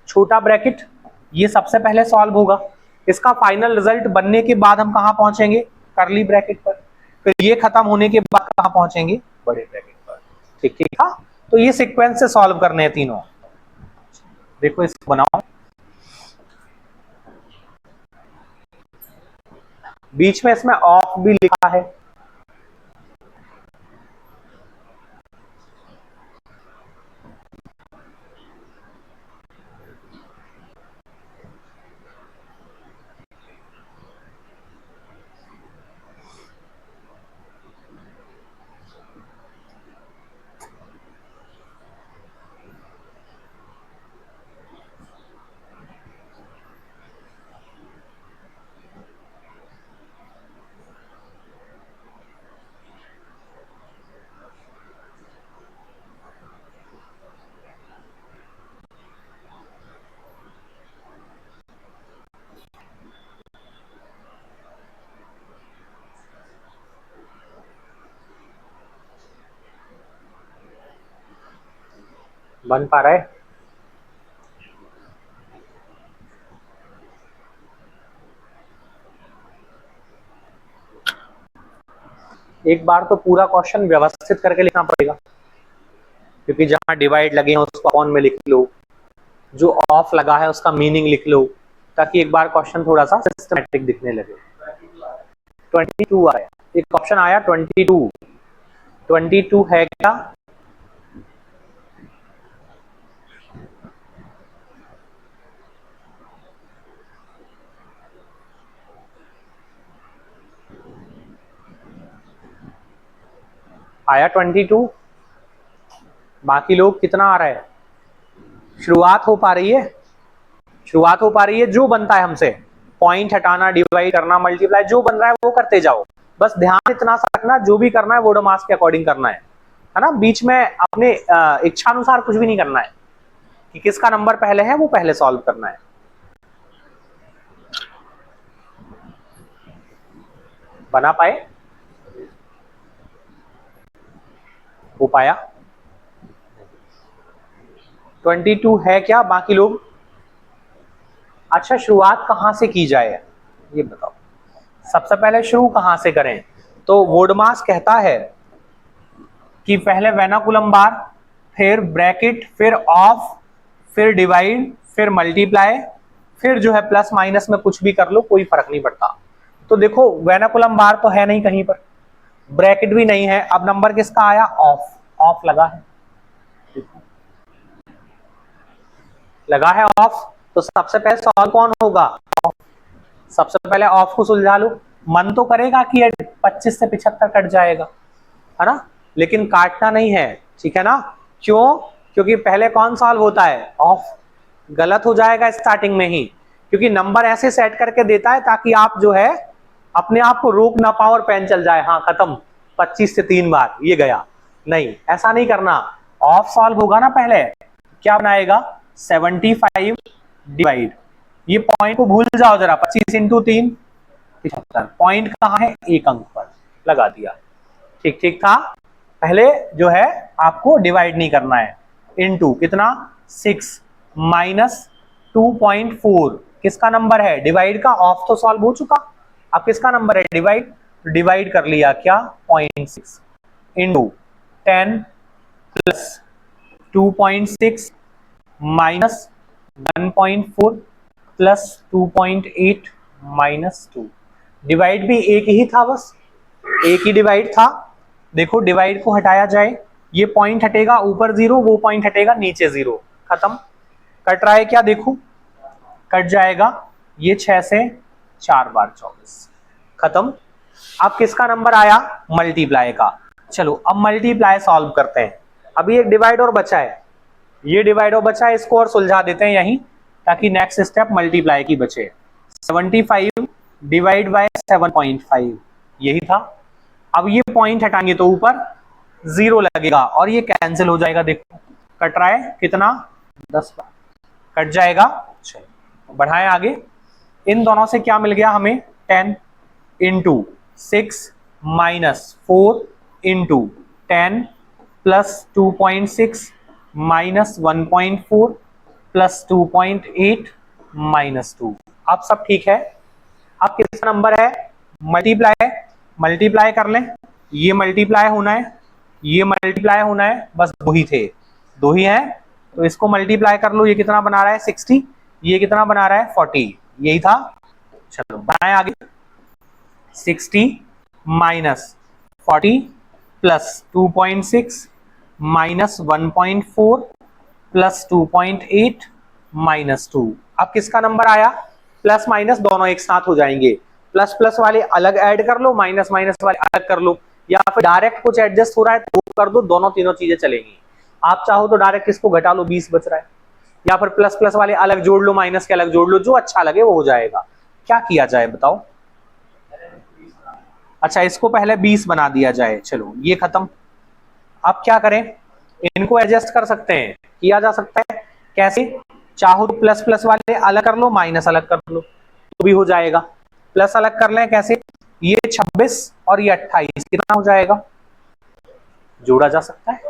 छोटा ब्रैकेट, ये सबसे पहले सॉल्व होगा। इसका फाइनल रिजल्ट बनने के बाद हम कहां पहुंचेंगे? करली ब्रैकेट पर। फिर ये खत्म होने के बाद कहां पहुंचेंगे? बड़े ब्रैकेट पर। ठीक ठीक था। तो ये सीक्वेंस से सॉल्व करने हैं तीनों। देखो इसको बनाओ, बीच में इसमें ऑफ भी लिखा है। बन पा रहा है? एक बार तो पूरा क्वेश्चन व्यवस्थित करके लिखना पड़ेगा, क्योंकि जहां डिवाइड लगे हैं उसको अपॉन में लिख लो, जो ऑफ लगा है उसका मीनिंग लिख लो, ताकि एक बार क्वेश्चन थोड़ा सा सिस्टमैटिक दिखने लगे। 22 आया, एक ऑप्शन आया 22। 22 है क्या? आया 22? बाकी लोग कितना आ रहा है? शुरुआत हो पा रही है? शुरुआत हो पा रही है? जो बनता है हमसे, पॉइंट हटाना, डिवाइड करना, मल्टीप्लाई, जो बन रहा है वो करते जाओ। बस ध्यान इतना सा रखना, जो भी करना है वो मास के अकॉर्डिंग करना है ना। बीच में अपने इच्छानुसार कुछ भी नहीं करना है, कि किसका नंबर पहले है वो पहले सॉल्व करना है। बना पाए? हो पाया? 22 है क्या बाकी लोग? अच्छा, शुरुआत कहां से की जाए ये बताओ। सबसे पहले शुरू कहां से करें? तो वोडमास कहता है कि पहले वेनाकुलम बार, फिर ब्रैकेट, फिर ऑफ, फिर डिवाइड, फिर मल्टीप्लाई, फिर जो है प्लस माइनस में कुछ भी कर लो, कोई फर्क नहीं पड़ता। तो देखो वेनाकुलम बार तो है नहीं कहीं पर, ब्रैकेट भी नहीं है, अब नंबर किसका आया? ऑफ। ऑफ लगा है, लगा है ऑफ। तो सबसे पहले सॉल्व कौन होगा? ऑफ। सबसे पहले ऑफ को सुलझा लो। मन तो करेगा कि 25 से 75 कट जाएगा, है ना, लेकिन काटना नहीं है, ठीक है ना। क्यों? क्योंकि पहले कौन सॉल्व होता है? ऑफ। गलत हो जाएगा स्टार्टिंग में ही, क्योंकि नंबर ऐसे सेट करके देता है ताकि आप जो है अपने आप को रोक ना पाओ और पेन चल जाए, हाँ खत्म, 25 से 3 बार ये गया। नहीं, ऐसा नहीं करना। ऑफ सॉल्व होगा ना पहले, क्या बनाएगा? 75 डिवाइड, ये पॉइंट को भूल जाओ जरा, 25 इंटू 3 75। पॉइंट कहां है? एक अंक पर, लगा दिया। ठीक ठीक था। पहले जो है आपको डिवाइड नहीं करना है। इनटू कितना? 6 माइनस 2.4 किसका नंबर है? डिवाइड का। ऑफ तो सॉल्व हो चुका, अब किसका नंबर है? डिवाइड। डिवाइड कर लिया क्या? 0.6 into 10 plus 2.6 minus 1.4 plus 2.8 minus 2। Divide भी एक ही था, बस एक ही डिवाइड था। देखो डिवाइड को हटाया जाए, ये पॉइंट हटेगा ऊपर 0, वो पॉइंट हटेगा नीचे 0, खत्म। कट रहा है क्या? देखो कट जाएगा, ये 6 से 4 बार 24, खत्म। अब किसका नंबर आया? मल्टीप्लाई का। चलो अब मल्टीप्लाई सॉल्व करते हैं। अभी एक डिवाइड और बचा है, ये डिवाइड और बचा है, इसको और सुलझा देते हैं यहीं, ताकि नेक्स्ट स्टेप मल्टीप्लाई की बचे। 75 डिवाइड बाय 7.5 यही था। अब ये पॉइंट हटाएंगे तो ऊपर 0 लगेगा और ये कैंसिल हो जाएगा। देखो कट रहा है कितना? 10 बार कट जाएगा। चलो बढ़ाएं आगे। इन दोनों से क्या मिल गया हमें? 10 into 6 minus 4 into 10 plus 2.6 minus 1.4 plus 2.8 minus 2। अब सब ठीक है। अब किसका नंबर है? मल्टीप्लाई। मल्टीप्लाई कर लें, ये मल्टीप्लाई होना है, ये मल्टीप्लाई होना है, बस दो ही थे, दो ही हैं, तो इसको मल्टीप्लाई कर लो। ये कितना बना रहा है? 60। ये कितना बना रहा है? 40। यही था। चलो बढ़ाएं आगे। 60 minus 40 plus 2.6 minus 1.4 plus 2.8 minus 2। अब किसका नंबर आया? प्लस माइनस दोनों एक साथ हो जाएंगे, प्लस प्लस वाले अलग ऐड कर लो, माइनस माइनस वाले अलग कर लो, या फिर डायरेक्ट कुछ एडजस्ट हो रहा है तो वो कर दो, दोनों तीनों चीजें चलेंगी। आप चाहो तो डायरेक्ट इसको घटा लो, 20 बच रहा है, या फिर प्लस प्लस वाले अलग जोड़ लो, माइनस के अलग जोड़ लो, जो अच्छा लगे वो हो जाएगा। क्या किया जाए बताओ? अच्छा इसको पहले 20 बना दिया जाए, चलो ये खत्म। अब क्या करें? इनको एडजस्ट कर सकते हैं, किया जा सकता है। कैसे? चाहो तो प्लस प्लस वाले अलग कर लो, माइनस अलग कर लो, तो भी हो जाएगा। प्लस अलग कर लें, कैसे? ये 26 और ये 28 कितना हो जाएगा? जोड़ा जा सकता है।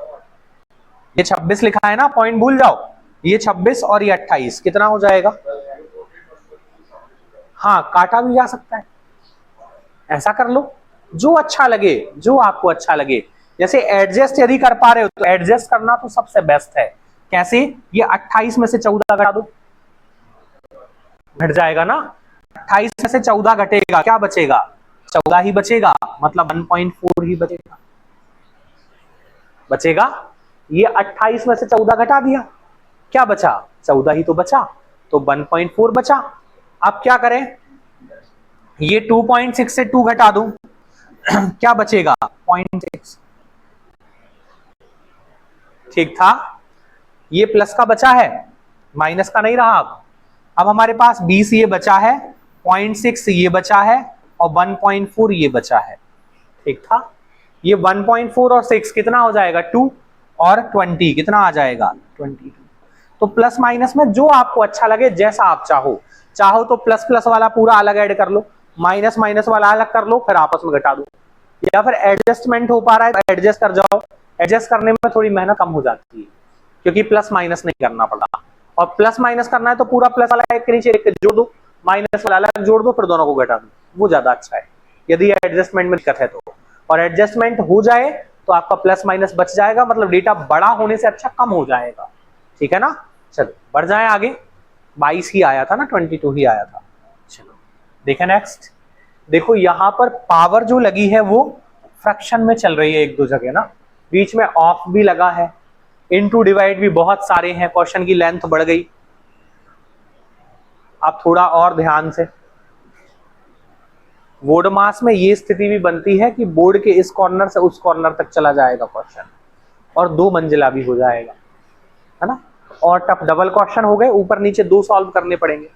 ये 26 लिखा है ना, पॉइंट भूल जाओ, ये 26 और ये 28 कितना हो जाएगा? हाँ काटा भी जा सकता है, ऐसा कर लो, जो अच्छा लगे, जो आपको अच्छा लगे। जैसे एडजस्ट यदि कर पा रहे हो तो एडजस्ट करना तो सबसे बेस्ट है। कैसे? ये 28 में से 14 घटा दो, घट जाएगा ना। 28 में से 14 घटेगा, क्या बचेगा? 14 ही बचेगा, मतलब 1.4 ही बचेगा। बचेगा ये 28 में से 14 घटा दिया, क्या बचा? 14 ही तो बचा, तो 1.4 बचा। अब क्या करें? ये 2.6 से 2 घटा दूं, क्या बचेगा? 0.6। ठीक था। ये प्लस का बचा है, माइनस का नहीं रहा। अब हमारे पास 20 ये बचा है, 0.6 ये बचा है और 1.4 ये बचा है। ठीक था। ये 1.4 और 6 कितना हो जाएगा? 2 और 20 कितना आ जाएगा? 22। तो प्लस माइनस में जो आपको अच्छा लगे, जैसा आप चाहो। चाहो तो प्लस प्लस वाला पूरा अलग ऐड कर लो, माइनस माइनस वाला अलग कर लो, फिर आपस में घटा दो, या फिर एडजस्टमेंट हो पा रहा है तो एडजस्ट कर जाओ। एडजस्ट करने में थोड़ी मेहनत कम हो जाती है क्योंकि प्लस माइनस नहीं करना पड़ा, और प्लस माइनस करना है तो पूरा प्लस वाला एक के नीचे एक जोड़ दो, माइनस वाला अलग जोड़ दो, फिर दोनों को घटा दो, वो ज्यादा अच्छा है यदि एडजस्टमेंट में दिक्कत है तो। और एडजस्टमेंट हो जाए तो आपका प्लस माइनस बच जाएगा, मतलब डेटा बड़ा होने से अच्छा कम हो जाएगा, ठीक है ना। चलो बढ़ जाए आगे, 22 ही आया था ना, 22 ही आया था। चलो देखें नेक्स्ट, देखो यहां पर पावर जो लगी है वो फ्रैक्शन में चल रही है एक दो जगह ना, बीच में ऑफ भी लगा है, इनटू डिवाइड भी बहुत सारे हैं, क्वेश्चन की लेंथ बढ़ गई। अब थोड़ा और ध्यान से, बोर्ड मास में ये स्थिति भी बनती है कि बोर्ड के इस कॉर्नर से उस कॉर्नर तक चला जाएगा क्वेश्चन, और 2 मंजिला भी हो जाएगा, है ना। और टफ डबल क्वेश्चन हो गए, ऊपर नीचे 2 सॉल्व करने पड़ेंगे।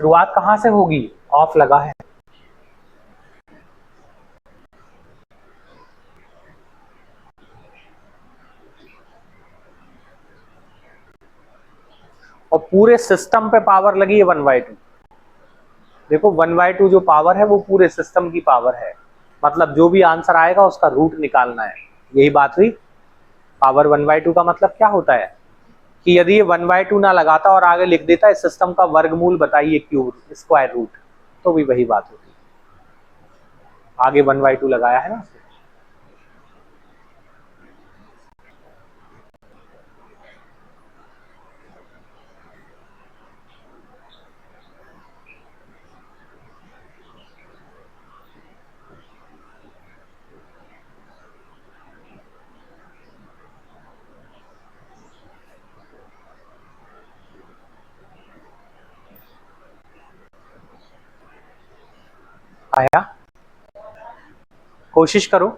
शुरुआत कहां से होगी, ऑफ लगा है, और पूरे सिस्टम पे पावर लगी है 1/2। देखो 1/2 जो पावर है वो पूरे सिस्टम की पावर है, मतलब जो भी आंसर आएगा उसका रूट निकालना है, यही बात हुई। पावर 1/2 का मतलब क्या होता है कि यदि ये 1/2 ना लगाता और आगे लिख देता इस सिस्टम का वर्गमूल बताइए, क्यूब स्क्वायर रूट, तो भी वही बात होती, आगे 1/2 लगाया है ना। आया, कोशिश करो।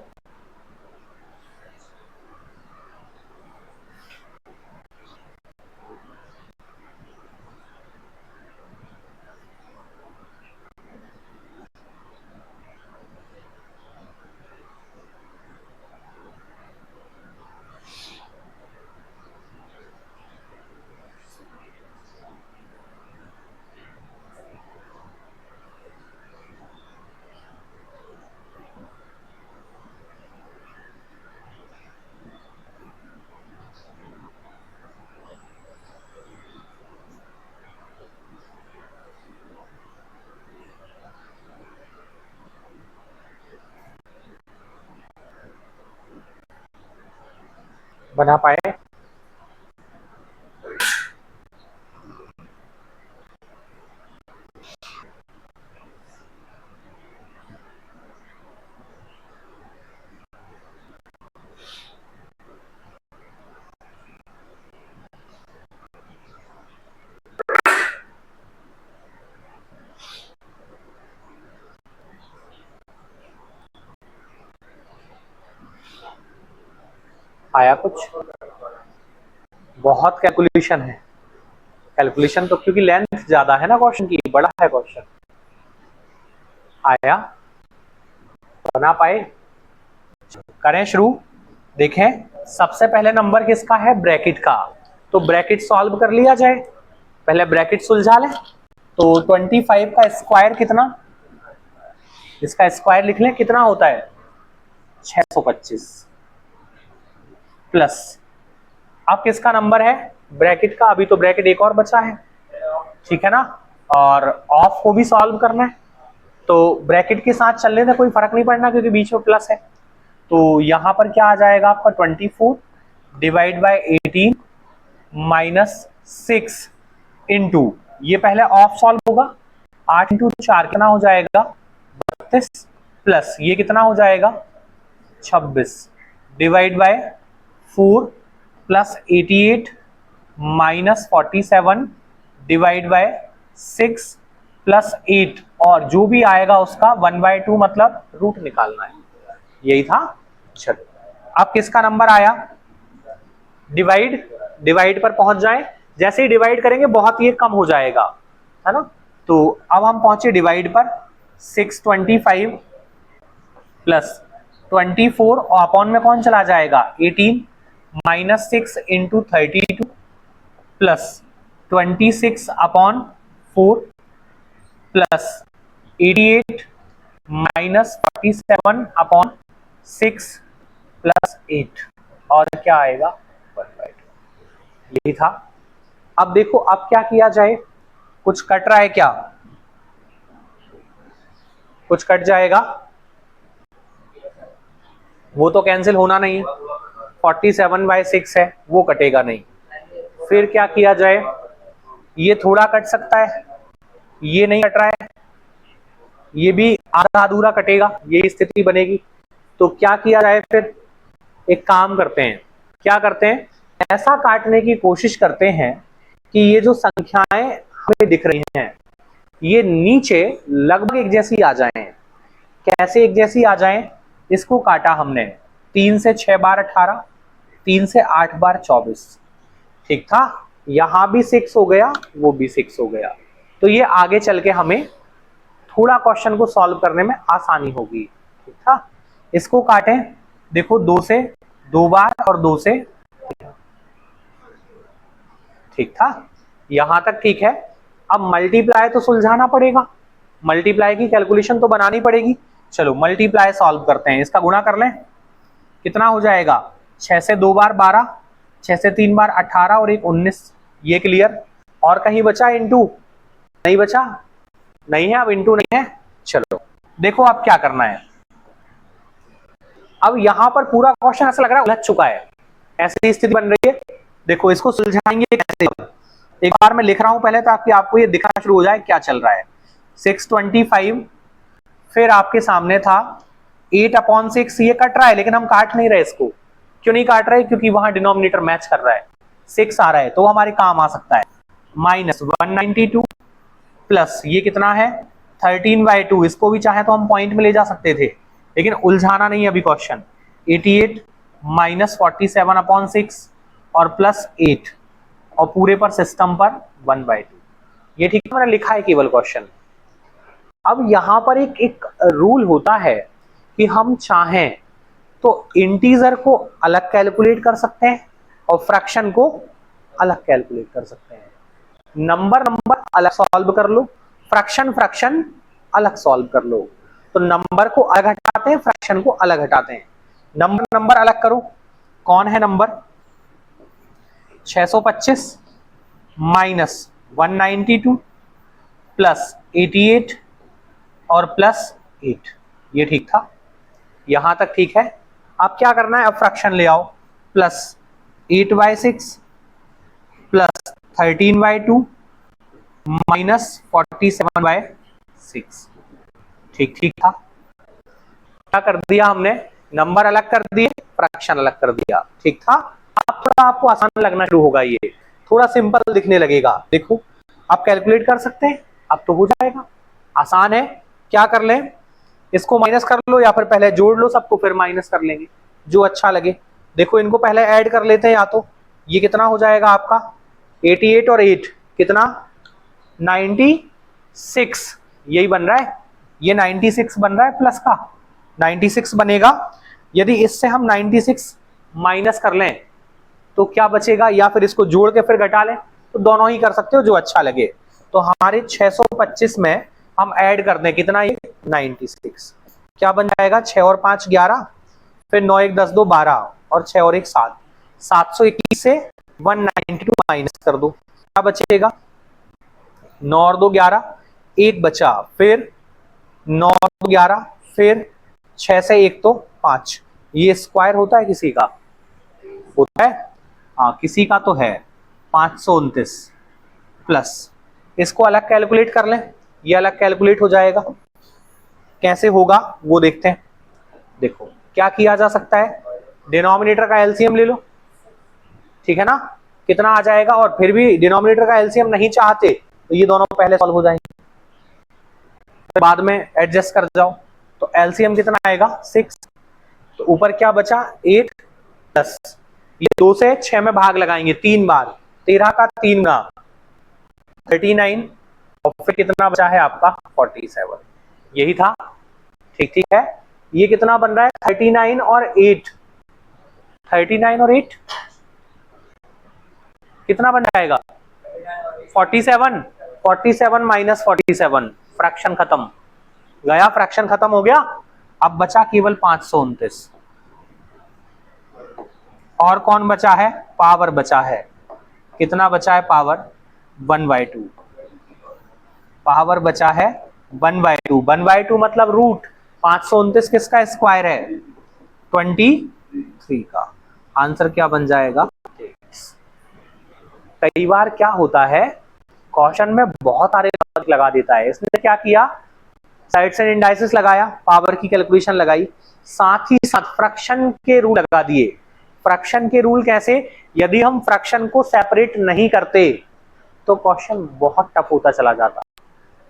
बना पाए, आया कुछ, बहुत कैलकुलेशन है, कैलकुलेशन तो क्योंकि लेंथ ज्यादा है ना क्वेश्चन की, बड़ा है क्वेश्चन। आया, बना पाए, करें शुरू। देखें सबसे पहले नंबर किसका है, ब्रैकेट का, तो ब्रैकेट सॉल्व कर लिया जाए, पहले ब्रैकेट सुलझा लें। तो 25 का स्क्वायर कितना, इसका स्क्वायर लिख लें, कितना होता है 625 प्लस, अब किसका नंबर है, ब्रैकेट का, अभी तो ब्रैकेट एक और बचा है, ठीक है ना। और ऑफ को भी सॉल्व करना है, तो ब्रैकेट के साथ चलने से कोई फर्क नहीं पड़ना क्योंकि बीच में प्लस है। तो यहां पर क्या आ जाएगा आपका 24 डिवाइड बाय 18 माइनस 6 इंटू, ये पहले ऑफ सॉल्व होगा, 8 इंटू 4 कितना हो जाएगा 32 प्लस ये कितना हो जाएगा 26 divide by 4 plus 88 minus 47 divide by 6 plus 8, और जो भी आएगा उसका 1/2 मतलब रूट निकालना है, यही था। चलो अब किसका नंबर आया, डिवाइड, डिवाइड पर पहुंच जाएं, जैसे ही डिवाइड करेंगे बहुत ही कम हो जाएगा, है ना। तो अब हम पहुंचे डिवाइड पर, 625 प्लस 24 और अपॉन में कौन चला जाएगा 18 minus 6 into 32 plus 26 upon 4 plus 88 minus 47 upon 6 plus 8 और क्या आएगा 1/2। यही था। अब देखो अब क्या किया जाए, कुछ कट रहा है क्या, कुछ कट जाएगा, वो तो कैंसिल होना नहीं, 47/6 है वो कटेगा नहीं। फिर क्या किया जाए, ये थोड़ा कट सकता है, ये नहीं कट रहा है, ये भी आधा अधूरा कटेगा, ये स्थिति बनेगी। तो क्या किया जाए, फिर एक काम करते हैं, क्या करते हैं, ऐसा काटने की कोशिश करते हैं कि ये जो संख्याएं हमें दिख रही हैं ये नीचे लगभग एक जैसी आ जाएं। कैसे एक जैसी आ जाएं, इसको काटा हमने 3 से 6 बार 18, 3 से 8 बार 24, ठीक था। यहां भी 6 हो गया, वो भी 6 हो गया। तो ये आगे चल के हमें थोड़ा क्वेश्चन को सॉल्व करने में आसानी होगी, ठीक था। इसको काटें, देखो 2 से 2 बार और 2 से, ठीक था, यहां तक ठीक है। अब मल्टीप्लाई तो सुलझाना पड़ेगा, मल्टीप्लाई की कैलकुलेशन तो बनानी पड़ेगी। चलो मल्टीप्लाई सॉल्व करते हैं, इसका गुणा कर लें, कितना हो जाएगा, 6 से 2 बार 12, 6 से 3 बार 18 और एक 19, ये क्लियर। और कहीं बचा इंटू, नहीं बचा, नहीं है, अब इंटू नहीं है। चलो देखो अब क्या करना है, अब यहां पर पूरा क्वेश्चन ऐसा लग रहा है उलझ चुका है, ऐसी स्थिति बन रही है। देखो इसको सुलझाएंगे कैसे, एक बार मैं लिख रहा हूं पहले ताकि आपको ये दिखना शुरू हो जाए क्या चल रहा है। 625 फिर आपके सामने था 8/6, ये कट रहा है लेकिन हम काट नहीं रहे इसको। क्यों नहीं काट रहे, क्योंकि वहां डिनोमिनेटर मैच कर रहा है, 6 आ रहा है तो हमारे काम आ सकता है। माइनस 192 प्लस ये कितना है 13/2, इसको भी चाहे तो हम पॉइंट में ले जा सकते थे लेकिन उलझाना नहीं अभी क्वेश्चन। 88 माइनस 47/6 और प्लस 8 और पूरे पर सिस्टम पर 1/2, ये ठीक है, मैंने लिखा है केवल क्वेश्चन। अब यहां पर एक रूल होता है कि हम चाहें तो इंटीजर को अलग कैलकुलेट कर सकते हैं और फ्रैक्शन को अलग कैलकुलेट कर सकते हैं। नंबर अलग सॉल्व कर लो, फ्रैक्शन अलग सॉल्व कर लो। तो नंबर को अलग हटाते हैं, फ्रैक्शन को अलग हटाते हैं। नंबर अलग करो, कौन है नंबर, 625 माइनस 192 प्लस 88 और प्लस 8, ये ठीक था, यहां तक ठीक है। अब क्या करना है, अब फ्रैक्शन ले आओ, प्लस 8/6 प्लस 13/2 माइनस 47/6, ठीक था। क्या कर दिया हमने, नंबर अलग कर दिए, फ्रैक्शन अलग कर दिया, ठीक था। अब थोड़ा आपको आसान लगना शुरू होगा, ये थोड़ा सिंपल दिखने लगेगा। देखो आप कैलकुलेट कर सकते हैं, अब तो हो जाएगा, आसान है। क्या कर लें, इसको माइनस कर लो या फिर पहले जोड़ लो सबको फिर माइनस कर लेंगे, जो अच्छा लगे। देखो इनको पहले ऐड कर लेते हैं, या तो ये कितना हो जाएगा आपका 88 और 8 कितना 96, यही बन रहा है, ये 96 बन रहा है, प्लस का 96 बनेगा। यदि इससे हम 96 माइनस कर लें तो क्या बचेगा, या फिर इसको जोड़ के फिर घटा लें, तो दोनों ही कर सकते हो, जो अच्छा लगे। तो हमारे 625 में हम ऐड कर दें कितना, ये 96, क्या बन जाएगा 6 और 5 11, फिर 9 1 10 2 12 और 6 और 1 7, 721 से 192 माइनस कर दो, क्या बचेगा 9 और 2 11, 1 बचा, फिर 9 और 2 11, फिर 6 से 1 तो 5, ये स्क्वायर होता है किसी का, होता है हाँ किसी का तो है, 529 प्लस, इसको अलग कैलकुलेट कर लें, ये अलग कैलकुलेट हो जाएगा, कैसे होगा वो देखते हैं। देखो क्या किया जा सकता है, डिनोमिनेटर का एलसीएम ले लो, ठीक है ना, कितना आ जाएगा, और फिर भी डिनोमिनेटर का एलसीएम नहीं चाहते तो ये दोनों पहले सॉल्व हो जाएंगे, फिर बाद में एडजस्ट कर जाओ। तो एलसीएम कितना आएगा 6, तो ऊपर क्या बचा 8 प्लस, ये 2 से 6 में भाग लगाएंगे 3 बार, 13 का 3 गुना 39 और फिर कितना बचा है आपका 47, यही था, ठीक है। ये कितना बन रहा है 39 और 8, 39 और 8 कितना बन जाएगा 47, 47 माइनस 47, फ्रैक्शन खत्म गया, फ्रैक्शन खत्म हो गया। अब बचा केवल 529। और कौन बचा है? पावर बचा है। कितना बचा है पावर? 1/2। पावर बचा है 1/2। 1/2 मतलब रूट 529 किसका स्क्वायर है? 23 का। आंसर क्या बन जाएगा? कई बार क्या होता है, क्वेश्चन में बहुत सारे नंबर लगा देता है। इसने क्या किया, साइड्स एंड इंडाइसेस लगाया, पावर की कैलकुलेशन लगाई, साथ ही साथ फ्रैक्शन के रूल लगा दिए। फ्रैक्शन के रूल कैसे? यदि हम फ्रैक्शन को सेपरेट नहीं करते तो क्वेश्चन बहुत टफ होता चला जाता।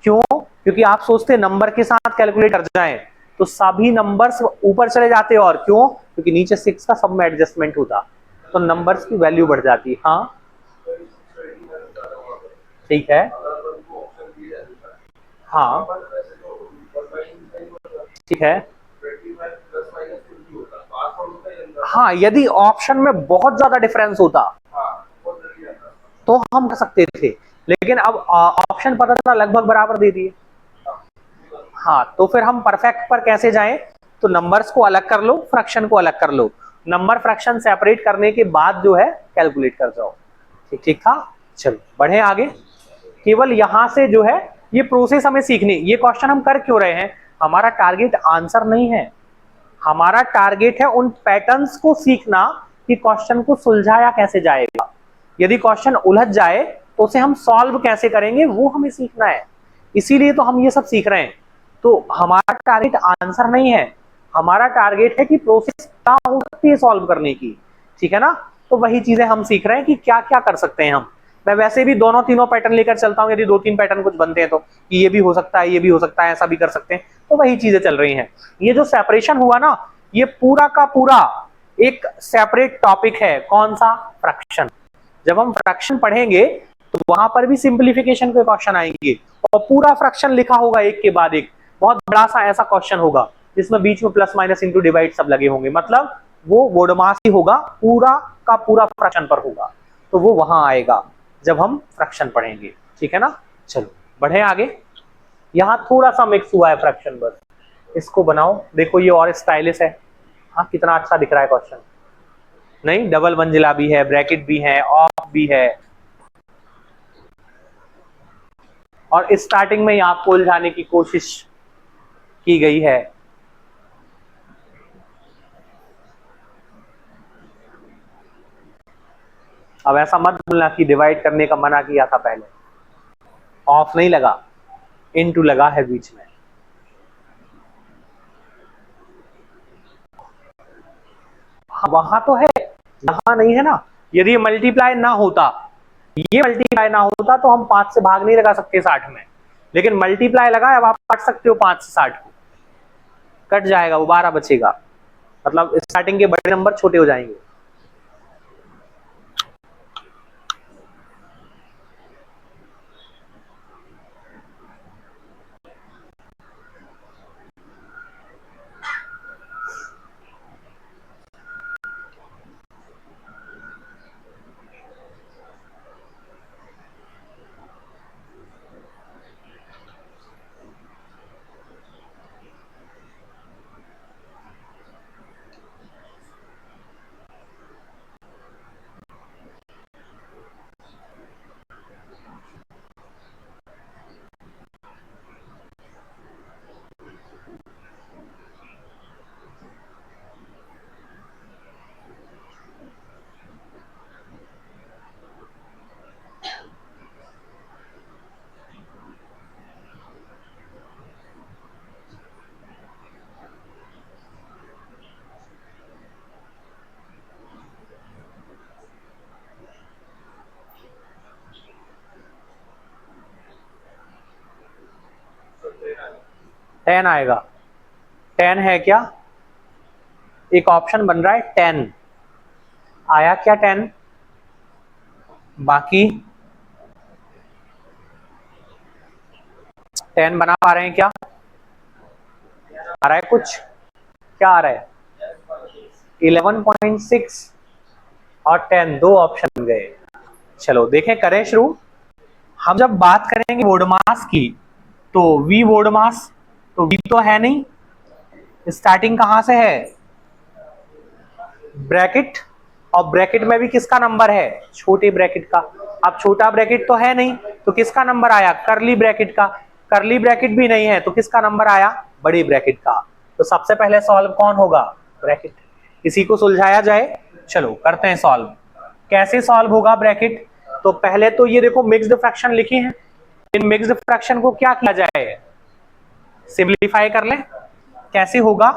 क्यों? क्योंकि आप सोचते नंबर के साथ कैलकुलेट कर जाएं तो सभी नंबर्स ऊपर चले जाते। और क्यों? क्योंकि नीचे 6 का सब में एडजस्टमेंट होता तो नंबर्स की वैल्यू बढ़ जाती। हाँ ठीक है, हाँ ठीक है, हाँ यदि ऑप्शन में बहुत ज्यादा डिफरेंस होता तो हम कर सकते थे, लेकिन अब ऑप्शन पता चला लगभग बराबर दे दिए। हाँ तो फिर हम परफेक्ट पर कैसे जाएं? तो नंबर्स को अलग कर लो, फ्रैक्शन को अलग कर लो, नंबर फ्रैक्शन सेपरेट करने के बाद जो है कैलकुलेट कर जाओ। ठीक ठीक था। चलो बढ़े आगे। केवल यहां से जो है ये प्रोसेस हमें सीखनी। ये क्वेश्चन हम कर क्यों रहे हैं? हमारा टारगेट आंसर नहीं है, हमारा टारगेट है उन पैटर्न्स को सीखना कि क्वेश्चन को सुलझाया कैसे जाएगा। यदि क्वेश्चन उलझ जाए तो उसे हम सॉल्व कैसे करेंगे, वो हमें सीखना है। इसीलिए तो हम ये सब सीख रहे हैं। तो हमारा टारगेट आंसर नहीं है, हमारा टारगेट है कि प्रोसेस क्या हो सकती है सॉल्व करने की। ठीक है ना? तो वही चीजें हम सीख रहे हैं कि क्या क्या कर सकते हैं हम। मैं वैसे भी दोनों तीनों पैटर्न लेकर चलता हूं, यदि 2-3 पैटर्न कुछ बनते हैं तो कि ये भी हो सकता है, ये भी हो सकता है, ऐसा भी कर सकते हैं। तो वही चीजें चल रही हैं। ये जो सेपरेशन हुआ ना, ये पूरा का पूरा एक सेपरेट टॉपिक है। कौन सा? फ्रैक्शन। जब हम फ्रैक्शन पढ़ेंगे तो वहां पर भी सिंप्लीफिकेशन के क्वेश्चन आएंगे और पूरा फ्रैक्शन लिखा होगा एक के बाद एक। बहुत बड़ा सा ऐसा क्वेश्चन होगा जिसमें बीच में प्लस माइनस इंटू डिवाइड सब लगे होंगे, मतलब वो बोडमास ही होगा, पूरा का पूरा फ्रैक्शन पर होगा। तो वो वहां आएगा जब हम फ्रैक्शन पढ़ेंगे। ठीक है ना? चलो बढ़े आगे। यहां थोड़ा सा मिक्स हुआ है फ्रैक्शन, बस इसको बनाओ। देखो ये और स्टाइलिश है। हाँ कितना अच्छा दिख रहा है क्वेश्चन। नहीं, डबल मंजिला भी है, ब्रैकेट भी है, ऑफ भी है, और स्टार्टिंग में ही आपको उलझाने की कोशिश की गई है। अब ऐसा मत बोलना कि डिवाइड करने का मना किया था पहले। ऑफ नहीं लगा, इनटू लगा है बीच में। हाँ, वहां तो है, यहां नहीं है ना। यदि मल्टीप्लाई ना होता, ये मल्टीप्लाई ना होता तो हम 5 से भाग नहीं लगा सकते 60 में, लेकिन मल्टीप्लाई लगा। अब आप काट सकते हो 5 से 60 को, कट जाएगा, वो 12 बचेगा। मतलब स्टार्टिंग के बड़े नंबर छोटे हो जाएंगे। टेन आएगा। 10 है क्या? एक ऑप्शन बन रहा है 10। आया क्या 10? बाकी 10 बना पा रहे हैं क्या? आ रहा है कुछ? क्या आ रहा है? 11.6 और 10, दो ऑप्शन गए। चलो देखें, करें शुरू। हम जब बात करेंगे वोड मास की, तो V वोड मास, तो V तो है नहीं, स्टार्टिंग कहां से है, ब्रैकेट, और ब्रैकेट में भी किसका नंबर है, छोटे ब्रैकेट का। अब छोटा ब्रैकेट तो है नहीं, तो किसका नंबर आया, करली ब्रैकेट का। करली ब्रैकेट भी नहीं है, तो किसका नंबर आया, बड़ी ब्रैकेट का। तो सबसे पहले सॉल्व कौन होगा, ब्रैकेट। इसी को सुलझाया जाए, चलो करते हैं सॉल्व। कैसे सॉल्व होगा ब्रैकेट, तो पहले तो ये देखो मिक्स्ड फ्रैक्शन लिखी है, इन मिक्स्ड फ्रैक्शन को क्या किया जाए, सिंप्लीफाई कर लें। कैसे होगा,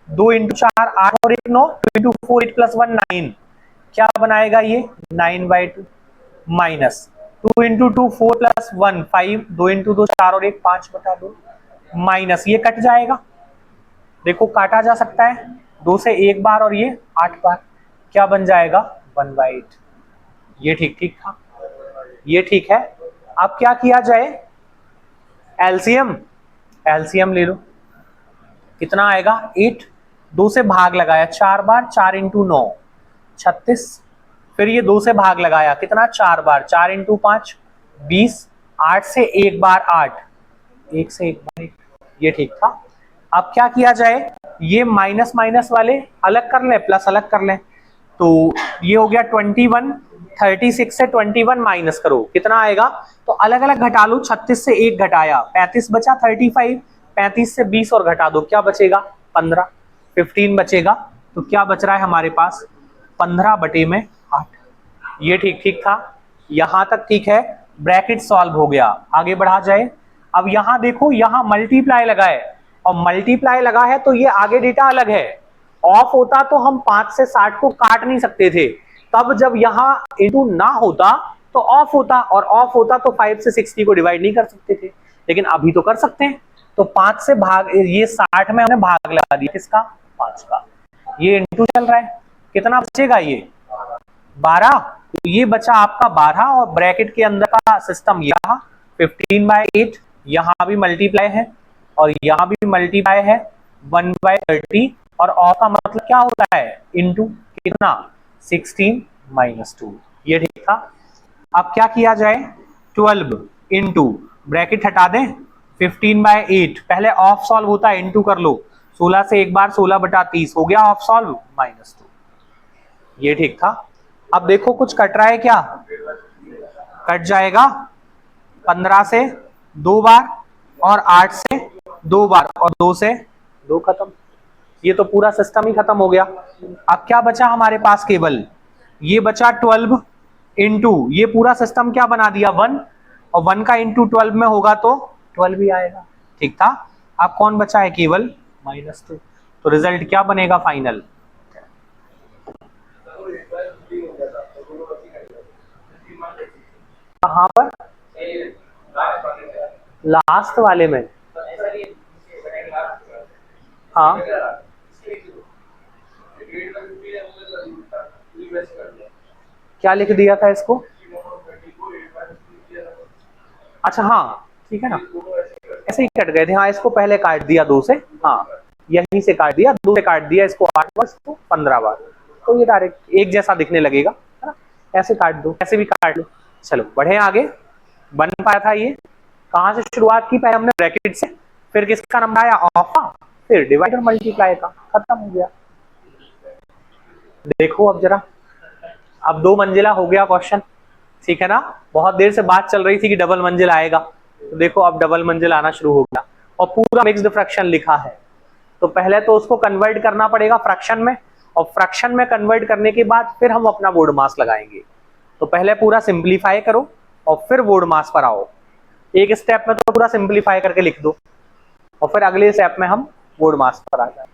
2 इंटू 4 8 और 1 9, 2 इंटू 4 8 प्लस 1 9, क्या बनाएगा ये 9/2 माइनस 2 इंटू 2 4 प्लस 1 5, 2 इंटू 2 4 और 1 5/2 माइनस, ये कट जाएगा, देखो काटा जा सकता है 2 से 1 बार और ये 8 बार, क्या बन जाएगा 1/8। ये ठीक ठीक था, ये ठीक है। अब क्या किया जाए, एलसीएम, एलसीएम ले लो, कितना आएगा 8, 2 से भाग लगाया 4 बार, 4 इंटू 9 36, फिर ये 2 से भाग लगाया कितना 4 बार, 4 इंटू 5 20, 8 से 1 बार 8, 1 से 1 बार 1, ये ठीक था। अब क्या किया जाए, ये माइनस माइनस वाले अलग कर लें, प्लस अलग कर लें, तो ये हो गया 21, 36 से 21 माइनस करो कितना आएगा, तो अलग अलग घटा लो, 36 से 1 घटाया 35 बचा, 35, 35 से 20 और घटा दो, क्या बचेगा 15, 15 बचेगा, तो क्या बच रहा है हमारे पास 15/8। ये ठीक ठीक था, यहां तक ठीक है, ब्रैकेट सॉल्व हो गया। आगे बढ़ा जाए, अब यहां देखो, यहां मल्टीप्लाई लगा है, और मल्टीप्लाई लगा है तो ये आगे डेटा अलग है, ऑफ होता तो हम 5 से 60 को काट नहीं सकते थे, तब जब यहां इनटू ना होता तो ऑफ होता, और ऑफ होता तो 5 से 60 को डिवाइड नहीं कर सकते थे, लेकिन अभी तो कर सकते हैं। तो 5 से भाग, ये 60 में हमने भाग लगा दिया किसका, 5 का, ये इनटू चल रहा है, कितना बचेगा ये 12, तो ये बचा आपका 12, और ब्रैकेट के अंदर का सिस्टम ये रहा 15/8, यहां भी मल्टीप्लाई है और यहां भी मल्टीप्लाई है 1/30, और ऑफ का मतलब क्या होता है, इनटू कितना 16 - 2, ये ठीक था। अब क्या किया जाए, 12 इंटू, ब्रैकेट हटा दें, 15/8, पहले ऑफ सॉल्व होता है, इंटू कर लो, 16 से 1 बार 16/30 हो गया ऑफ सॉल्व -2, ये ठीक था। अब देखो कुछ कट रहा है क्या, कट जाएगा 15 से 2 बार, और 8 से 2 बार, और 2 से 2 खत्म, ये तो पूरा सिस्टम ही खत्म हो गया। अब क्या बचा हमारे पास, केवल ये बचा 12 इंटू, ये पूरा सिस्टम क्या बना दिया 1, और 1 का इंटू 12 में होगा तो 12 ही आएगा, ठीक था। अब कौन बचा है, केवल -2, तो रिजल्ट क्या बनेगा फाइनल, कहां पर, लास्ट वाले में, हाँ क्या लिख दिया था इसको, अच्छा हाँ ठीक है ना, ऐसे ही कट गए थे, हाँ इसको पहले काट दिया 2 से, हाँ यहीं से काट दिया, 2 से काट दिया इसको 8 बार, इसको 15 बार, तो ये डायरेक्ट एक जैसा दिखने लगेगा, है ना, ऐसे काट दो, ऐसे भी काट लो। चलो बढ़े आगे, बन पाया था ये, कहां से शुरुआत की, पहले हमने ब्रैकेट से, फिर किसका नंबर आया ऑफ का, फिर डिवाइड और मल्टीप्लाई का, खत्म हो गया। देखो अब जरा, अब 2 मंजिला हो गया क्वेश्चन, ठीक है ना, बहुत देर से बात चल रही थी कि डबल मंजिल आएगा, तो देखो अब डबल मंजिल आना शुरू हो गया, और पूरा मिक्स्ड फ्रैक्शन लिखा है, तो पहले तो उसको कन्वर्ट करना पड़ेगा फ्रैक्शन में, और फ्रैक्शन में कन्वर्ट करने के बाद फिर हम अपना वोड मास लगाएंगे। तो पहले पूरा सिंप्लीफाई करो और फिर वोड मास पर आओ, एक स्टेप में तो पूरा सिंप्लीफाई करके लिख दो, और फिर अगले स्टेप में हम वोड मास पर आ जाए।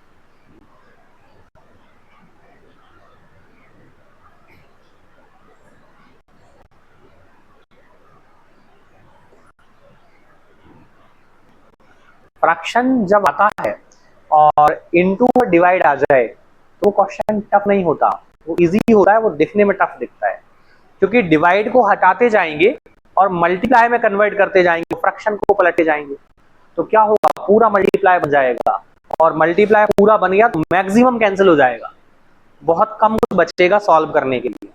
फ्रैक्शन जब आता है और इनटू और डिवाइड आ जाए तो क्वेश्चन टफ नहीं होता, वो इजी होता है, वो दिखने में टफ दिखता है, क्योंकि डिवाइड को हटाते जाएंगे और मल्टीप्लाई में कन्वर्ट करते जाएंगे, फ्रैक्शन को पलटते जाएंगे, तो क्या होगा, पूरा मल्टीप्लाई बन जाएगा, और मल्टीप्लाई पूरा बन गया तो मैक्सिमम कैंसिल हो जाएगा, बहुत कम कुछ बचेगा सॉल्व करने के लिए।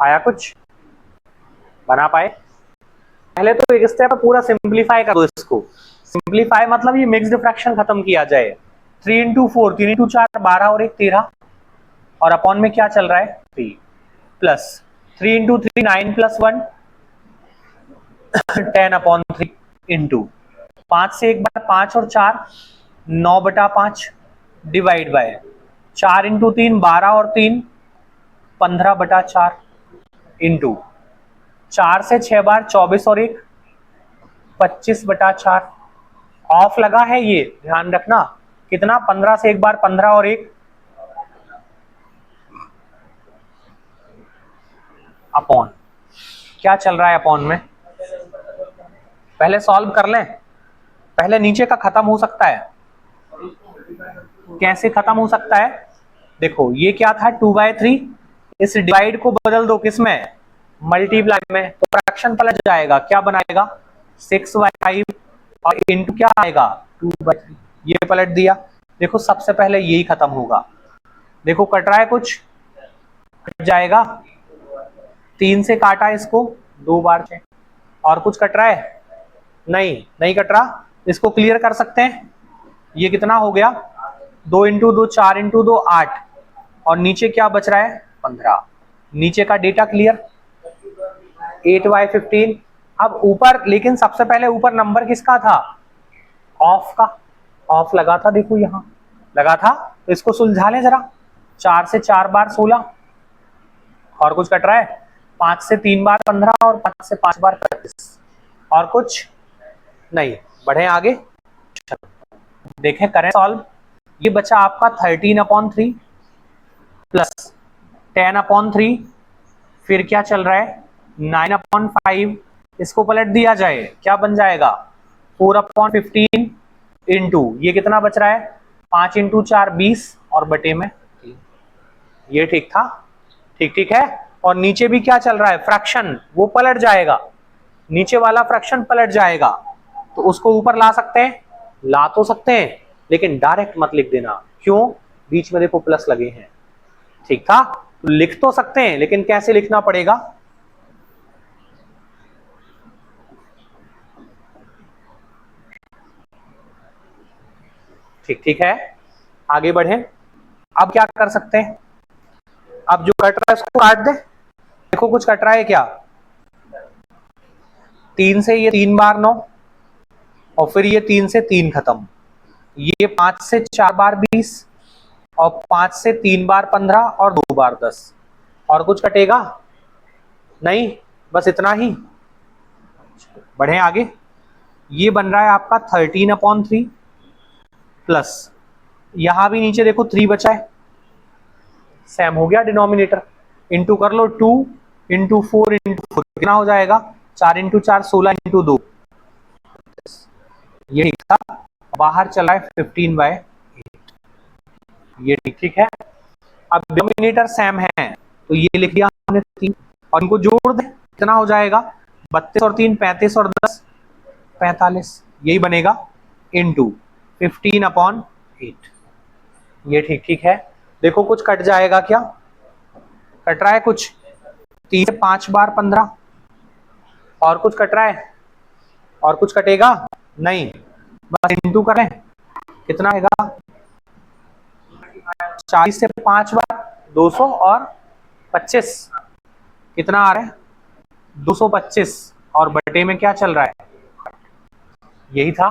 आया कुछ? बना पाए? पहले तो एक स्टेप पूरा सिंप्लीफाई कर दो इसको। सिंप्लीफाई मतलब ये मिक्स्ड फ्रैक्शन खत्म किया जाए। 3 इंटू 4, 3 इंटू 4 12 और 1 13, और अपॉन में क्या चल रहा है 3, plus 3 into 3 9 plus 1 10 upon 3 into 5 से एक बार 5 और 4 9 बटा 5 डिवाइड बाय 4 इंटू 3 12 और 3 15 बटा 4 इंटू 4 से 6 बार 24 और 1 25 बटा 4। ऑफ लगा है ये ध्यान रखना, कितना 15 से एक बार 15 और 1 अपॉन क्या चल रहा है अपॉन में। पहले सॉल्व कर लें, पहले नीचे का खत्म हो सकता है। कैसे खत्म हो सकता है? देखो ये क्या था 2/3, इस डिवाइड को बदल दो किसमें, मल्टीप्लाई में, तो फ्रैक्शन पलट जाएगा। क्या बनाएगा 6/5 और इंटू क्या आएगा 2/3, ये पलट दिया। देखो सबसे पहले यही खत्म होगा। देखो कट रहा है कुछ, कट जाएगा। 3 से काटा इसको 2 बार से, और कुछ कट रहा है? नहीं, नहीं कट रहा। इसको क्लियर कर सकते हैं। ये कितना हो गया 2 इंटू 2 4 इंटू 2 8, और नीचे क्या बच रहा है 15। नीचे का डेटा क्लियर 8/15। अब ऊपर, लेकिन सबसे पहले ऊपर नंबर किसका था, ऑफ का। ऑफ लगा था, देखो यहां लगा था, तो इसको सुलझा लें जरा। 4 से 4 बार 16, और कुछ कट रहा है 5 से 3 बार 15 और 5 से 5 बार 35, और कुछ नहीं। बढ़े आगे, देखें करें सॉल्व। ये बचा आपका 13/3 प्लस 10/3, फिर क्या चल रहा है 9/5। इसको पलट दिया जाए, क्या बन जाएगा 4/15 इंटू ये कितना बच रहा है 5 इंटू 4 20, और बटे में 3। ये ठीक था, ठीक ठीक है। और नीचे भी क्या चल रहा है फ्रैक्शन, वो पलट जाएगा, नीचे वाला फ्रैक्शन पलट जाएगा। तो उसको ऊपर ला सकते हैं, ला तो सकते हैं, लेकिन डायरेक्ट मत लिख देना। क्यों? बीच में देखो प्लस लगे हैं। ठीक था, तो लिख तो सकते हैं, लेकिन कैसे लिखना पड़ेगा। ठीक ठीक है, आगे बढ़े। अब क्या कर सकते हैं, अब जो कट रहा है उसको काट दे। देखो कुछ कट रहा है क्या, 3 से ये 3 बार 9, और फिर ये 3 से 3 खत्म, ये 5 से 4 बार 20, और 5 से 3 बार 15 और 2 बार 10, और कुछ कटेगा नहीं, बस इतना ही। बढ़े आगे। ये बन रहा है आपका 13/3 प्लस, यहां भी नीचे देखो 3 बचा है, सेम हो गया डिनोमिनेटर। इंटू कर लो 2 इंटू 4 इंटू 4, कितना हो जाएगा 4 इंटू 4 16 इंटू 2, ये ठीक था। बाहर चला है 15/8, ये ठीक ठीक है। अब डिनोमिनेटर सेम है, तो ये लिख दिया हमने 3, और इनको जोड़ दे, कितना हो जाएगा 32 और 3 35 और 10 45, यही बनेगा इंटू 15/8। ये ठीक ठीक है। देखो कुछ कट जाएगा क्या, कट रहा है कुछ 3 से 5 बार 15, और कुछ कट रहा है, और कुछ कटेगा नहीं, बस इंटू करें, कितना आएगा 40 से 5 बार 200 और 25, कितना आ रहा है 225, और बटे में क्या चल रहा है, यही था।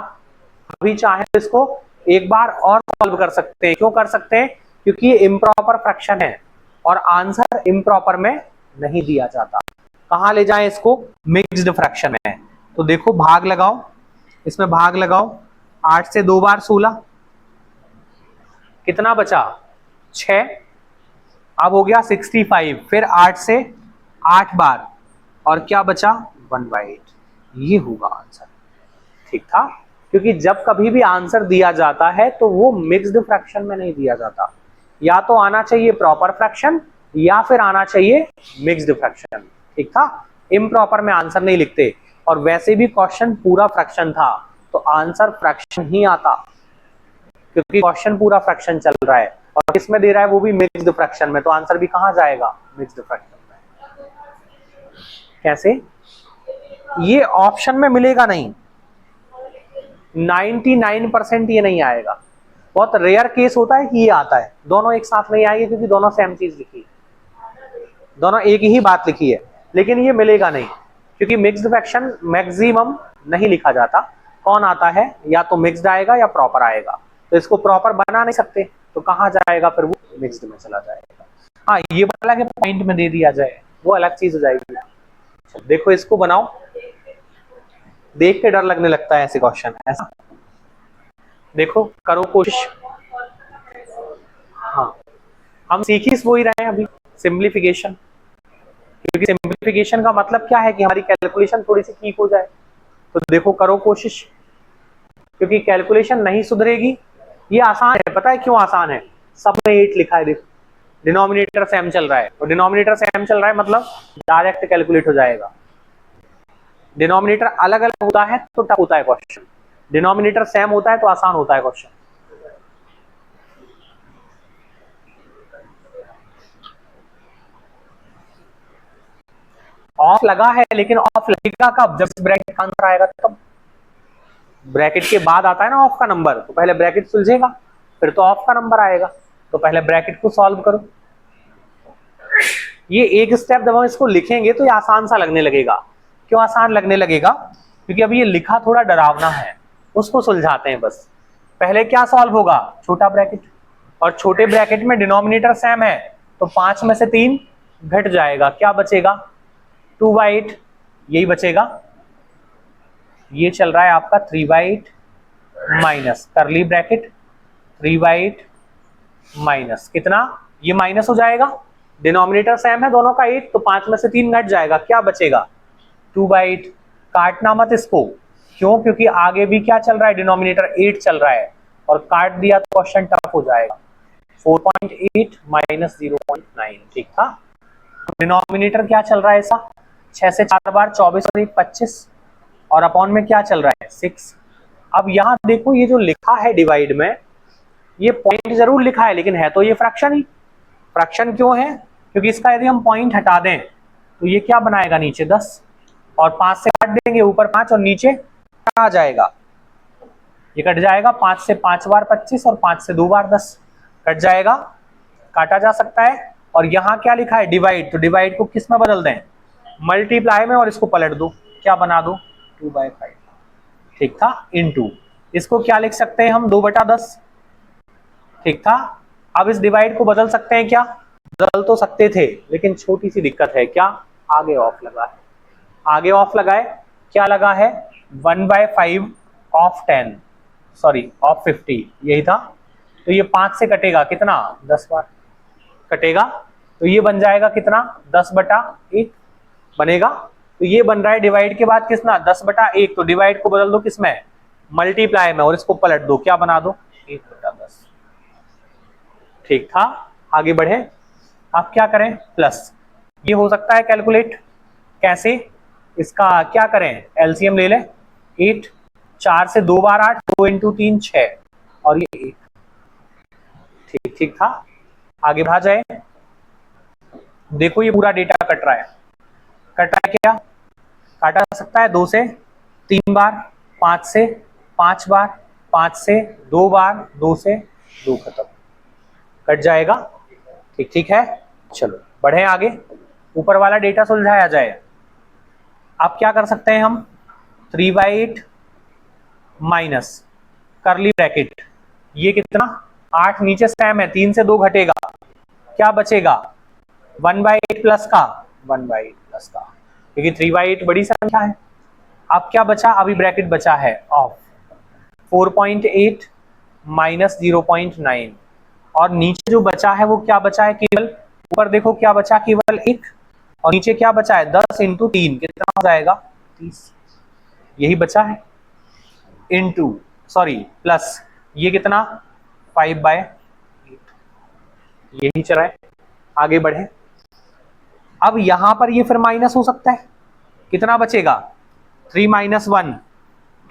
अभी चाहे तो इसको एक बार और सॉल्व कर सकते हैं। क्यों कर सकते हैं? क्योंकि ये इम्प्रॉपर फ्रैक्शन है, और आंसर इम्प्रॉपर में नहीं दिया जाता। कहां ले जाएं इसको, मिक्स्ड फ्रैक्शन है। तो देखो भाग लगाओ, इसमें भाग लगाओ, 8 से 2 बार 16, कितना बचा 6, अब हो गया 65, फिर 8 से 8 बार, और क्या बचा 1/8, ये होगा आंसर। ठीक था, क्योंकि जब कभी भी आंसर दिया जाता है तो वो मिक्स्ड फ्रैक्शन में नहीं दिया जाता, या तो आना चाहिए प्रॉपर फ्रैक्शन या फिर आना चाहिए मिक्स्ड फ्रैक्शन। ठीक था, इम्प्रॉपर में आंसर नहीं लिखते, और वैसे भी क्वेश्चन पूरा फ्रैक्शन था, तो आंसर फ्रैक्शन ही आता, क्योंकि क्वेश्चन पूरा फ्रैक्शन चल रहा है, और किसमें दे रहा है वो भी मिक्स्ड फ्रैक्शन में, तो आंसर भी कहां जाएगा मिक्स्ड फ्रैक्शन में। कैसे? ये ऑप्शन में मिलेगा नहीं, 99% ये नहीं आएगा। बहुत रेयर केस होता है कि ये आता है, दोनों एक साथ नहीं आएंगे क्योंकि दोनों सेम चीज लिखी है, दोनों एक ही बात लिखी है, लेकिन ये मिलेगा नहीं क्योंकि मिक्स्ड फ्रैक्शन मैक्सिमम नहीं लिखा जाता। कौन आता है? या तो मिक्स्ड आएगा या प्रॉपर आएगा, तो इसको प्रॉपर बना नहीं सकते, तो कहाँ जाएगा फिर? वो मिक्स्ड में चला जाएगा। हाँ, ये वाला के पॉइंट में दे दिया जाए वो अलग चीज हो जाएगी। देखो इसको बनाओ, देख के डर लगने लगता है ऐसे क्वेश्चन। ऐसा देखो, करो कोशिश। हाँ, हम सीख ही वो ही रहे हैं अभी, सिंप्लीफिकेशन, क्योंकि सिंप्लीफिकेशन का मतलब क्या है कि हमारी कैलकुलेशन थोड़ी सी ठीक हो जाए। तो देखो करो कोशिश, क्योंकि कैलकुलेशन नहीं सुधरेगी। ये आसान है, पता है क्यों आसान है? सब में 8 लिखा है, देखो डिनोमिनेटर सेम चल रहा है, और डिनोमिनेटर सेम चल रहा है मतलब डायरेक्ट कैलकुलेट हो जाएगा। डिनोमिनेटर अलग अलग होता है तो टफ होता है क्वेश्चन, डिनोमिनेटर सेम होता है तो आसान होता है क्वेश्चन। ऑफ लगा है, लेकिन ऑफ लगेगा कब? जब ब्रैकेट का आंसर आएगा तब। ब्रैकेट के बाद आता है ना ऑफ का नंबर, तो पहले ब्रैकेट सुलझेगा फिर तो ऑफ का नंबर आएगा, तो पहले ब्रैकेट को सॉल्व करो। ये एक स्टेप जब हम इसको लिखेंगे तो ये आसान सा लगने लगेगा। क्यों आसान लगने लगेगा? क्योंकि अभी ये लिखा थोड़ा डरावना है, उसको सुलझाते हैं बस। पहले क्या सॉल्व होगा? छोटा ब्रैकेट, और छोटे ब्रैकेट में डिनोमिनेटर सेम है तो 5 में से 3 घट जाएगा, क्या बचेगा? 2/8, यही बचेगा। ये चल रहा है आपका 3/8 माइनस करली ब्रैकेट 3/8 माइनस कितना? ये माइनस हो जाएगा, डिनोमिनेटर सेम है दोनों का 8, तो 5 में से 3 घट जाएगा, क्या बचेगा? 2/8। काटना मत इसको, क्यों? क्योंकि आगे भी क्या चल रहा है? डिनोमिनेटर 8 चल रहा है, और काट दिया तो क्वेश्चन टफ हो जाएगा। 4.8 माइनस 0.9, ठीक था। डिनोमिनेटर क्या चल रहा है ऐसा? 6 से 4 बार 24 और 1 25, और अपॉन में क्या चल रहा है? 6। अब यहां देखो, ये जो लिखा है डिवाइड में, ये पॉइंट जरूर लिखा है लेकिन है तो ये फ्रैक्शन ही। फ्रैक्शन क्यों है? क्योंकि इसका यदि हम पॉइंट हटा दें तो ये क्या बनाएगा? नीचे 10, और 5 से काट देंगे, ऊपर 5 और नीचे क्या आ जाएगा? ये कट जाएगा। 5 से 5 बार 25 और 5 से 2 बार 10 कट जाएगा, काटा जा सकता है। और यहाँ क्या लिखा है? डिवाइड, तो डिवाइड को किस में बदल दें? मल्टीप्लाई में, और इसको पलट दो, क्या बना दो? 2/5, ठीक था, इनटू इसको क्या लिख सकते हैं हम? 2/10, ठीक था। अब इस डिवाइड को बदल सकते हैं क्या? बदल तो सकते थे, लेकिन छोटी सी दिक्कत है, क्या? आगे ऑफ लगा है। आगे ऑफ लगा है, क्या लगा है? 1/5 ऑफ 10, सॉरी ऑफ 50, यही था। तो ये 5 से कटेगा कितना? 10 बार कटेगा, तो ये बन जाएगा कितना? 10/1 बनेगा। तो ये बन रहा है डिवाइड के बाद कितना? 10/1। तो डिवाइड को बदल दो किसमें? मल्टीप्लाई में, और इसको पलट दो, क्या बना दो? 1/10, ठीक था। आगे बढ़े, आप क्या करें? प्लस, ये हो सकता है कैलकुलेट, कैसे? इसका क्या करें? एलसीएम ले लें। 8, 4 से 2 बार 8, 2 × 3 6, और ये 1, ठीक ठीक था। आगे बढ़ा जाए, देखो ये पूरा डेटा कट रहा है, कट रहा है क्या? काटा जा सकता है 2 से 3 बार, 5 से 5 बार, 5 से 2 बार, 2 से 2 खत्म, कट जाएगा, ठीक ठीक है। चलो बढ़े आगे, ऊपर वाला डेटा सुलझाया जाए। अब क्या कर सकते हैं हम? 3/8 माइनस करली ब्रैकेट, ये कितना? 8 नीचे सेम है, 3 से 2 घटेगा, क्या बचेगा? 1/8 प्लस का 1/8 प्लस का, क्योंकि 3/8 बड़ी संख्या है। अब क्या बचा? अभी ब्रैकेट बचा है ऑफ 4.8 माइनस 0.9, और नीचे जो बचा है वो क्या बचा है? केवल ऊपर देखो क्या बचा? केवल 1, और नीचे क्या बचा है? 10 × 3 कितना हो जाएगा? 30, यही बचा है। इनटू सॉरी प्लस ये कितना? 5/8, यही चला है। आगे बढ़े, अब यहां पर ये फिर माइनस हो सकता है, कितना बचेगा? 3 - 1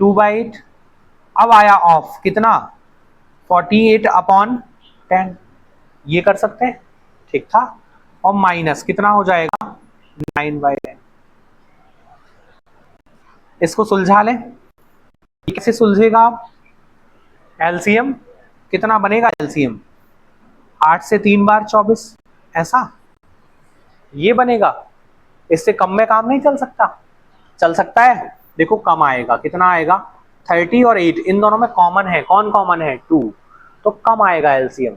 2/8, अब आया ऑफ कितना? 48/10, ये कर सकते हैं, ठीक था। और माइनस कितना हो जाएगा? 9/10, इसको सुलझा लें। कैसे सुलझेगा आप? एलसीएम कितना बनेगा? एलसीएम 8 से 3 बार 24, ऐसा ये बनेगा। इससे कम में काम नहीं चल सकता? चल सकता है। देखो कम आएगा, कितना आएगा? 30 और 8 इन दोनों में कॉमन है, कौन कॉमन है? 2, तो कम आएगा एलसीएम।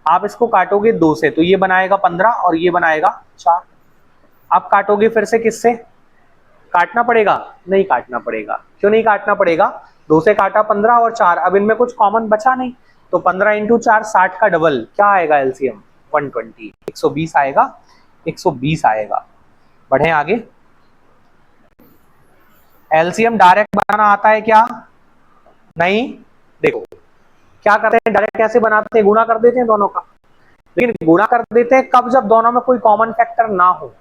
आप इसको काटोगे 2 से तो ये बनाएगा 15 और ये बनाएगा 4। आप काटोगे फिर से किससे? काटना पड़ेगा? नहीं काटना पड़ेगा। क्यों नहीं काटना पड़ेगा? 2 से काटा 15 और 4, अब इनमें कुछ कॉमन बचा नहीं, तो 15 इंटू 4 60 का डबल, क्या आएगा एलसीएम? 120, 120 आएगा, 120 आएगा। बढ़े आगे। एलसीएम डायरेक्ट बनाना आता है क्या? नहीं। देखो क्या करते हैं, डायरेक्ट कैसे बनाते हैं? गुणा कर देते हैं दोनों का। लेकिन गुणा कर देते हैं कब? जब दोनों में कोई कॉमन फैक्टर ना हो।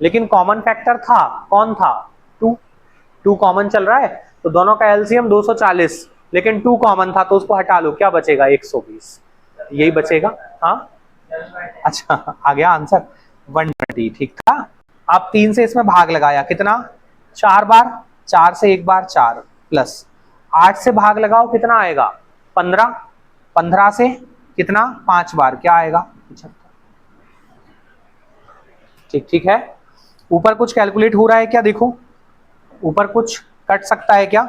लेकिन कॉमन फैक्टर था, कौन था? 2 कॉमन चल रहा है, तो दोनों का एलसीएम 240, लेकिन 2 कॉमन था तो उसको हटा लो, क्या बचेगा? 120, यही बचेगा। हाँ अच्छा आ गया आंसर 120, ठीक था। आप 3 से इसमें भाग लगाया, कितना? 4 बार, 4 से 1 बार 4, प्लस 8 से भाग लगाओ, कितना आएगा? 15, 15 से कितना? 5 बार, क्या आएगा? 75। ठीक ठीक है। ऊपर कुछ कैलकुलेट हो रहा है क्या? देखो ऊपर कुछ कट सकता है क्या?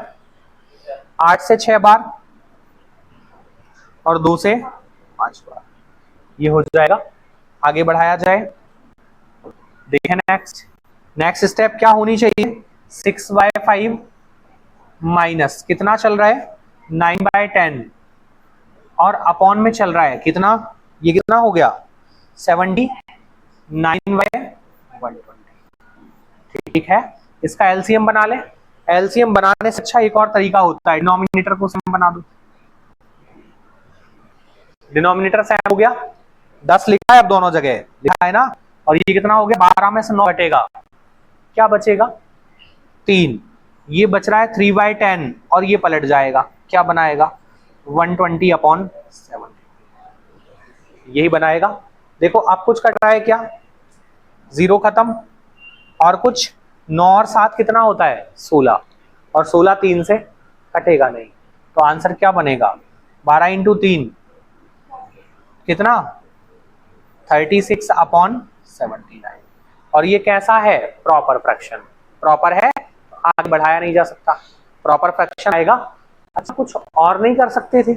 8 से 6 बार और 2 से 5 बार, ये हो जाएगा। आगे बढ़ाया जाए, देखें नेक्स्ट स्टेप क्या होनी चाहिए? 6/5 माइनस कितना चल रहा है? 9/10 और अपॉन में चल रहा है कितना? ये कितना हो गया? 79/120। ठीक है, इसका एलसीएम बना ले। एलसीएम बनाने से अच्छा एक और तरीका होता है, डिनोमिनेटर को सेम बना दो। डिनोमिनेटर सेम हो गया, 10 लिखा है अब दोनों जगह लिखा है ना, और ये कितना हो गया? 12 में से 9 घटेगा, क्या बचेगा? 3। ये बच रहा है 3/10 और ये पलट जाएगा, क्या बनाएगा? 120/7, यही बनाएगा। देखो अब कुछ कट रहा है क्या? 0 खत्म, और कुछ 9 और 7 कितना होता है? 16, और 16 3 से कटेगा नहीं, तो आंसर क्या बनेगा? 12 इंटू 3 कितना? 36/79। और ये कैसा है? Proper fraction. प्रॉपर है, आगे बढ़ाया नहीं जा सकता, प्रॉपर फ्रैक्शन आएगा। अच्छा कुछ और नहीं कर सकते थे?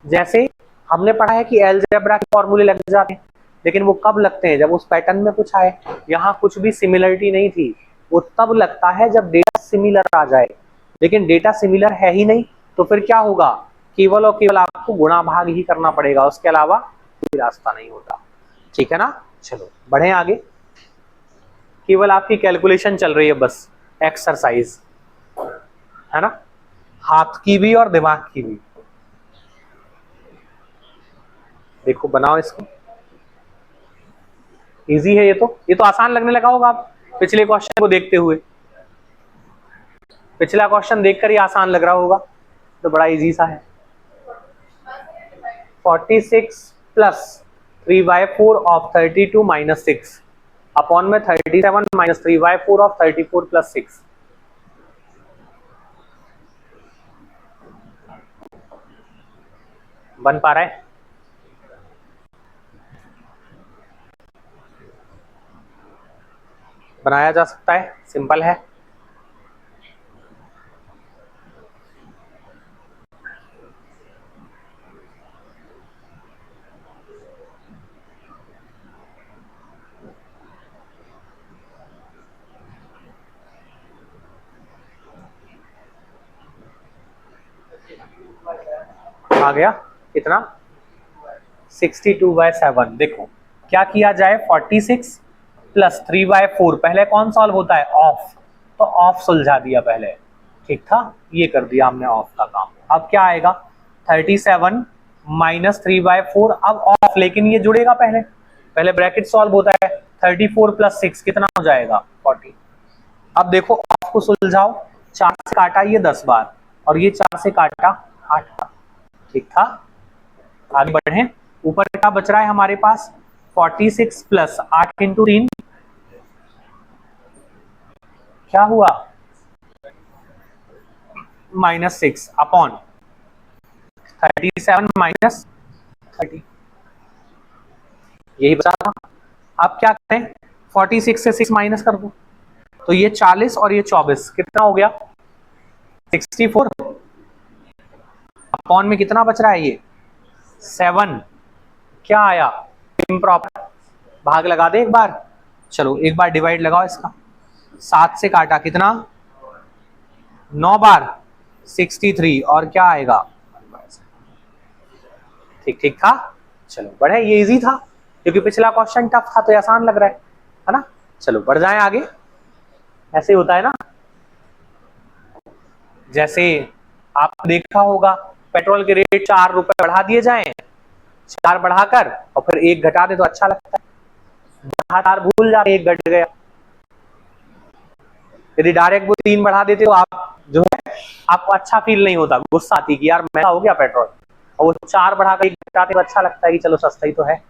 जैसे हमने पढ़ा है कि अलजेब्रा के फॉर्मूले लग जाते हैं, लेकिन वो कब लगते हैं? जब उस पैटर्न में कुछ आए। यहाँ कुछ भी सिमिलरिटी नहीं थी, वो तब लगता है जब डेटा सिमिलर आ जाए, लेकिन डेटा सिमिलर है ही नहीं, तो फिर क्या होगा? केवल और केवल आपको गुणा भाग ही करना पड़ेगा, उसके अलावा कोई रास्ता नहीं होता। ठीक है ना? चलो बढ़े आगे। केवल आपकी कैलकुलेशन चल रही है, बस एक्सरसाइज है ना, हाथ की भी और दिमाग की भी। देखो बनाओ इसको, इजी है ये तो आसान लगने लगा होगा आप पिछले क्वेश्चन को देखते हुए। पिछला क्वेश्चन देखकर ही आसान लग रहा होगा, तो बड़ा इजी सा है। 46 प्लस 3/4 ऑफ 32 माइनस 6 अपॉन में 37 माइनस 3/4 ऑफ 34 प्लस 6। बन पा रहा है? बनाया जा सकता है, सिंपल है। आ गया कितना? 62/7। देखो क्या किया जाए, 46 प्लस 3/4, पहले कौन सॉल्व होता है? ऑफ, तो ऑफ सुलझा दिया पहले, ठीक था, ये कर दिया हमने ऑफ का काम। अब क्या आएगा? 37 माइनस 3/4, अब ऑफ, लेकिन ये जुड़ेगा पहले, पहले ब्रैकेट सॉल्व होता है। 34 प्लस 6 कितना हो जाएगा? 40। अब देखो ऑफ को सुलझाओ, 4 से काटा ये 10 बार, और ये 4 से काटा 8 बार, ठीक था। आगे बढ़े, ऊपर क्या बच रहा है हमारे पास? 46 प्लस 8 इंटू 3 क्या हुआ? -6 अपॉन 37 माइनस 30, यही बचा था। अब क्या करें, 46 से 6 माइनस कर दो, तो ये 40 और ये 24, कितना हो गया 64, अपॉन में कितना बच रहा है ये 7, क्या आया इम्प्रॉपर, भाग लगा दे एक बार, चलो एक बार डिवाइड लगाओ इसका, 7 से काटा कितना 9 बार 63 और क्या आएगा, ठीक ठीक था। चलो बढ़े, ये इजी था क्योंकि पिछला क्वेश्चन टफ था तो ये आसान लग रहा है ना। चलो बढ़ जाएं आगे, ऐसे होता है ना, जैसे आपने देखा होगा पेट्रोल के रेट 4 रुपए बढ़ा दिए जाएं, 4 बढ़ाकर और फिर 1 घटा दे तो अच्छा लगता है, 4 भूल जाते 1 घट गया। यदि डायरेक्ट वो 3 बढ़ा देते तो आप जो है आपको अच्छा फील नहीं होता, गुस्सा आती कि यार महंगा हो गया पेट्रोल, और वो 4 बढ़ाकर 1 घटाते तो अच्छा लगता है कि चलो सस्ता ही तो है,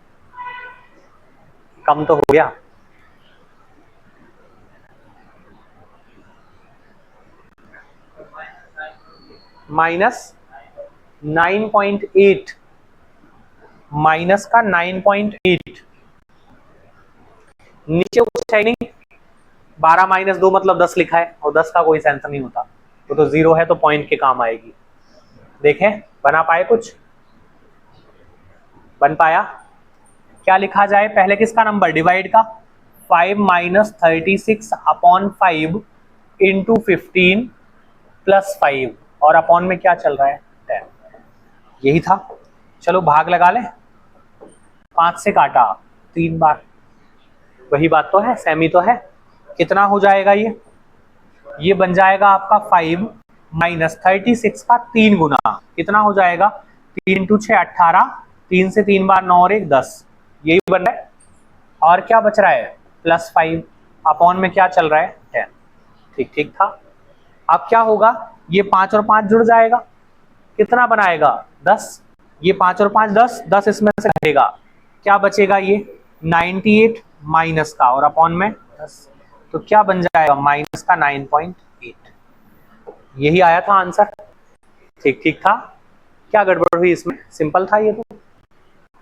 कम तो हो गया। -9.8 माइनस का 9.8, नीचे कुछ है नहीं, 12 माइनस 2 मतलब 10 लिखा है और 10 का कोई सेंस नहीं होता, वो तो 0 है तो पॉइंट के काम आएगी। देखें बना पाए, कुछ बन पाया, क्या लिखा जाए पहले किसका नंबर डिवाइड का, 5 माइनस 36 अपॉन 5 इंटू 15 प्लस 5 और अपॉन में क्या चल रहा है 10, यही था। चलो भाग लगा ले, 5 से काटा 3 बार, वही बात तो है, सेमी तो है, कितना हो जाएगा ये बन जाएगा आपका 5 माइनस 36 का 3 गुना, कितना हो जाएगा 3 इंटू 6 18, 3 से 3 बार 9 और 1 10, यही बन रहा है। और क्या बच रहा है प्लस 5 अपॉन में क्या चल रहा है 10, ठीक ठीक था। अब क्या होगा, ये 5 और 5 जुड़ जाएगा, कितना बनाएगा 10, ये 5 और 5 10, 10 इसमें से घटेगा, क्या बचेगा ये 98 माइनस का और अपॉन में 10, तो क्या बन जाएगा माइनस का 9.8, यही आया था आंसर, ठीक ठीक था। क्या गड़बड़ हुई इसमें, सिंपल था ये तो,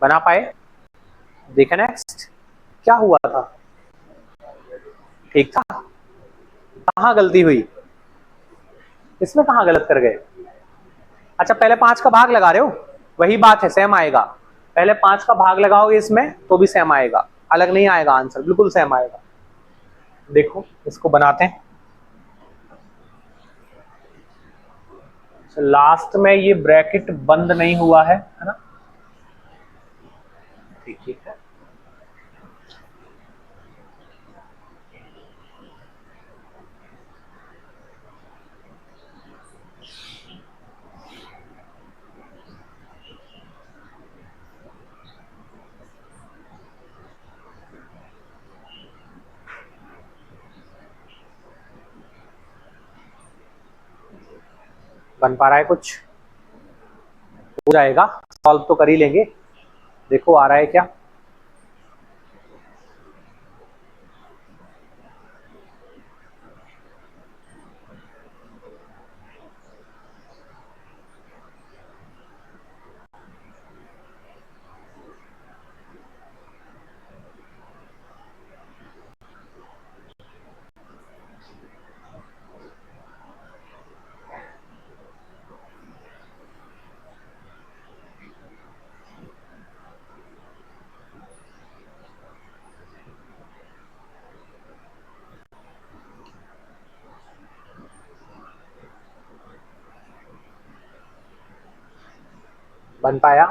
बना पाए। देखें नेक्स्ट क्या हुआ था, ठीक था, कहां गलती हुई इसमें, कहां गलत कर गए। अच्छा पहले 5 का भाग लगा रहे हो, वही बात है सेम आएगा, पहले 5 का भाग लगाओगे इसमें तो भी सेम आएगा, अलग नहीं आएगा आंसर, बिल्कुल सेम आएगा। देखो इसको बनाते हैं, लास्ट में ये ब्रैकेट बंद नहीं हुआ है ना, ठीक ठीक है। बन पा रहा है कुछ, हो जाएगा, सॉल्व तो कर ही लेंगे, देखो आ रहा है क्या, बन पाया,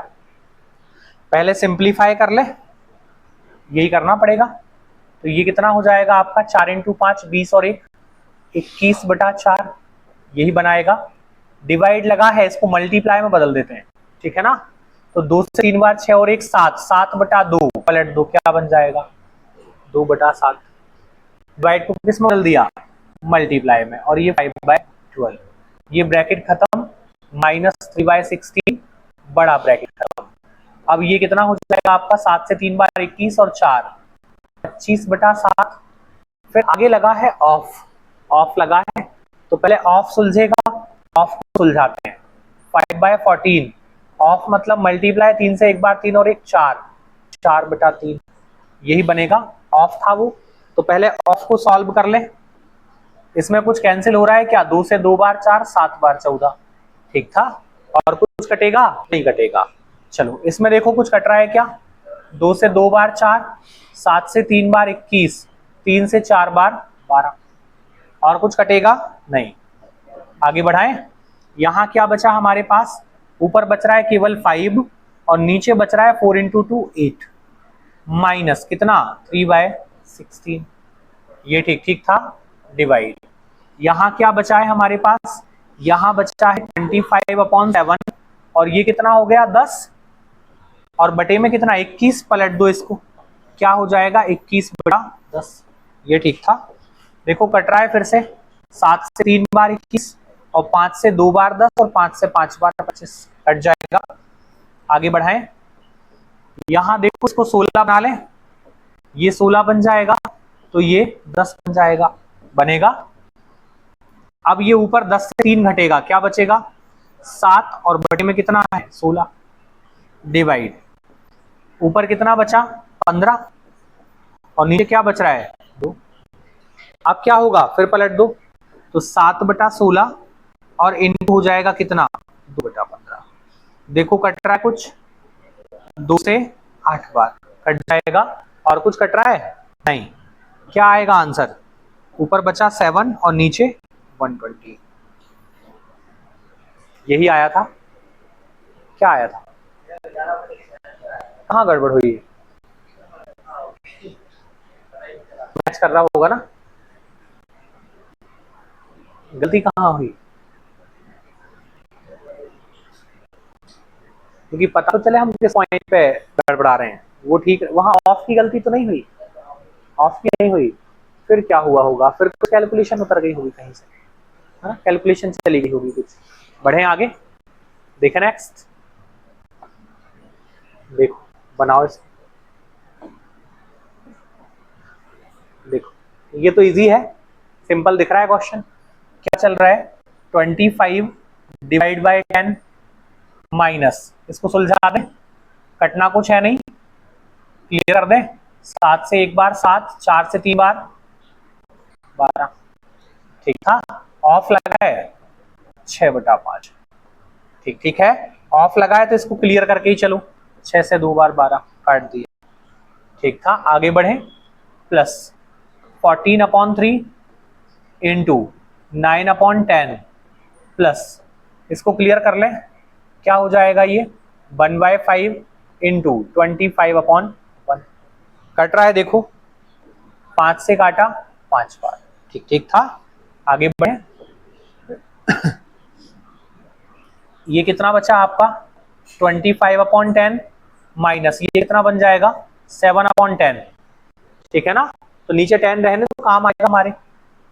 पहले सिंप्लीफाई कर ले, यही करना पड़ेगा, तो ये कितना हो जाएगा आपका 4 इंटू 5 20 और 1 21/4, यही बनाएगा। डिवाइड लगा है, इसको मल्टीप्लाई में बदल देते हैं, ठीक है ना, तो 2 से 3 बार 6 और 1 7, 7/2 पलट दो, क्या बन जाएगा 2/7, डिवाइड को किस में बदल दिया मल्टीप्लाई में, और ये 5/12, ये ब्रैकेट खत्म, -3/16 बड़ा ब्रैकेट खत्म। अब ये कितना हो जाएगा आपका 7 से 3 बार 21 और 4 25/7, फिर आगे लगा है ऑफ, ऑफ लगा है तो पहले ऑफ सुलझेगा, ऑफ को सुलझाते हैं। 5/14 ऑफ मतलब मल्टीप्लाई 3 से एक बार 3 और एक 4, 4/3 यही बनेगा। ऑफ था वो, तो पहले ऑफ को सॉल्व कर ले। इसमें कुछ कैंसिल हो रहा है क्या? 2 से 2 बार 4, 7 बार 14, ठीक था। और कुछ कटेगा? नहीं कटेगा। चलो इसमें देखो कुछ कट रहा है क्या? 2 से 2 बार 4, 7 से 3 बार 21, 3 से 4 बार 12। और कुछ कटेगा? नहीं। आगे बढ़ाएं। यहां क्या बचा हमारे पास? ऊपर बच रहा है केवल 5 और नीचे बच रहा है 4 × 2 8 माइनस कितना? 3/16। ये ठीक ठीक था। डिवाइड। यहां क्या बचा है हमारे पास? यहां बचा है 25/7 और ये कितना हो गया? 10 और बटे में कितना? 21। पलट दो इसको, क्या हो जाएगा? 21/10। ये ठीक था। देखो कट रहा है फिर से। 7 से 3 बार 21 और 5 से 2 बार 10 और 5 से 5 बार 25 कट जाएगा। आगे बढ़ाएं। यहां देखो इसको 16 बना लें, ये 16 बन जाएगा तो ये 10 बन जाएगा, बनेगा। अब ये ऊपर 10 से 3 घटेगा, क्या बचेगा? 7 और बटे में कितना है? 16। डिवाइड। ऊपर कितना बचा? 15 और नीचे क्या बच रहा है? 2। अब क्या होगा? फिर पलट दो तो 7/16 और इनटू हो जाएगा कितना? 2/15। देखो कट रहा है कुछ? 2 से 8 बार कट जाएगा। और कुछ कट रहा है? नहीं। क्या आएगा आंसर? ऊपर बचा 7 और नीचे 120। यही आया था। क्या आया था? कहाँ गड़बड़ हुई? मैच कर रहा होगा ना? गलती कहाँ हुई? क्योंकि पता तो चले हम किस पॉइंट पे गड़बड़ा रहे हैं। वो ठीक, वहां ऑफ की गलती तो नहीं हुई? ऑफ की नहीं हुई, फिर क्या हुआ होगा? फिर कुछ कैलकुलेशन उतर गई होगी कहीं से, है ना? कैलकुलेशन चली गई होगी कुछ। बढ़े आगे, देखें नेक्स्ट। देखो बनाओ इसे। देखो ये तो इजी है, सिंपल दिख रहा है क्वेश्चन। क्या चल रहा है? 25 डिवाइड बाय 10 माइनस, इसको सुलझा दें, कटना कुछ है नहीं, क्लियर कर दें। 7 से एक बार 7, 4 से 3 बार 12, ठीक था। ऑफ लगा है 6/5, ठीक ठीक है। ऑफ लगा है तो इसको क्लियर करके ही चलो। 6 से 2 बार 12 काट दिया, ठीक था। आगे बढ़े। प्लस 14/3 इंटू 9/10 प्लस, इसको क्लियर कर लें, क्या हो जाएगा? ये 1/5 इंटू 25/1 कट रहा है। देखो 5 से काटा 5 बार, ठीक ठीक था। आगे बढ़े। ये कितना बचा आपका? 25/10 माइनस ये कितना बन जाएगा? 7/10, ठीक है ना? तो नीचे 10 रहने तो काम आएगा हमारे।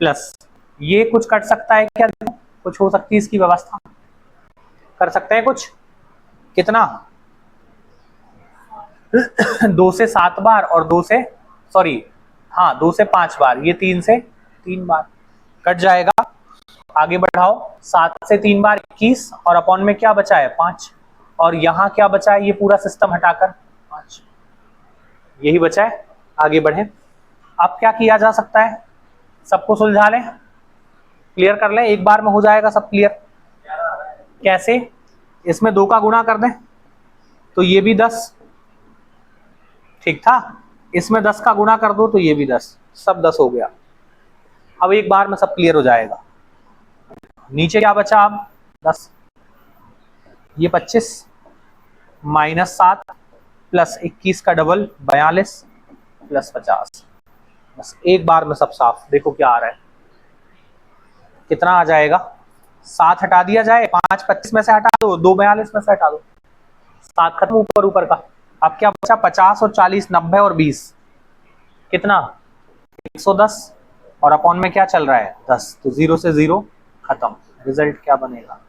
प्लस ये कुछ कट सकता है क्या? देखो कुछ हो सकती है इसकी व्यवस्था, कर सकते हैं कुछ। कितना? 2 से 7 बार और 2 से, सॉरी हाँ 2 से 5 बार, ये 3 से 3 बार कट जाएगा। आगे बढ़ाओ। 7 से 3 बार 21 और अपॉन में क्या बचा है? 5 और यहाँ क्या बचा है? ये पूरा सिस्टम हटाकर 5, यही बचा है। आगे बढ़े। अब क्या किया जा सकता है? सबको सुलझा लें, क्लियर कर लें, एक बार में हो जाएगा सब क्लियर। कैसे? इसमें 2 का गुणा कर दें तो ये भी 10, ठीक था। इसमें 10 का गुणा कर दो तो ये भी 10, सब 10 हो गया। अब एक बार में सब क्लियर हो जाएगा। नीचे क्या बचा? अब 10, ये 25 माइनस 7 प्लस 21 का डबल 42 प्लस 50, बस एक बार में सब साफ। देखो क्या आ रहा है, कितना आ जाएगा? 7 हटा दिया जाए, 5 25 में से हटा दो, 2 42 में से हटा दो, 7 खत्म ऊपर ऊपर का। अब क्या बचा? 50 और 40 90 और 20 कितना? 110 और अपॉन में क्या चल रहा है? 10, तो 0 से 0 खत्म। रिजल्ट क्या बनेगा?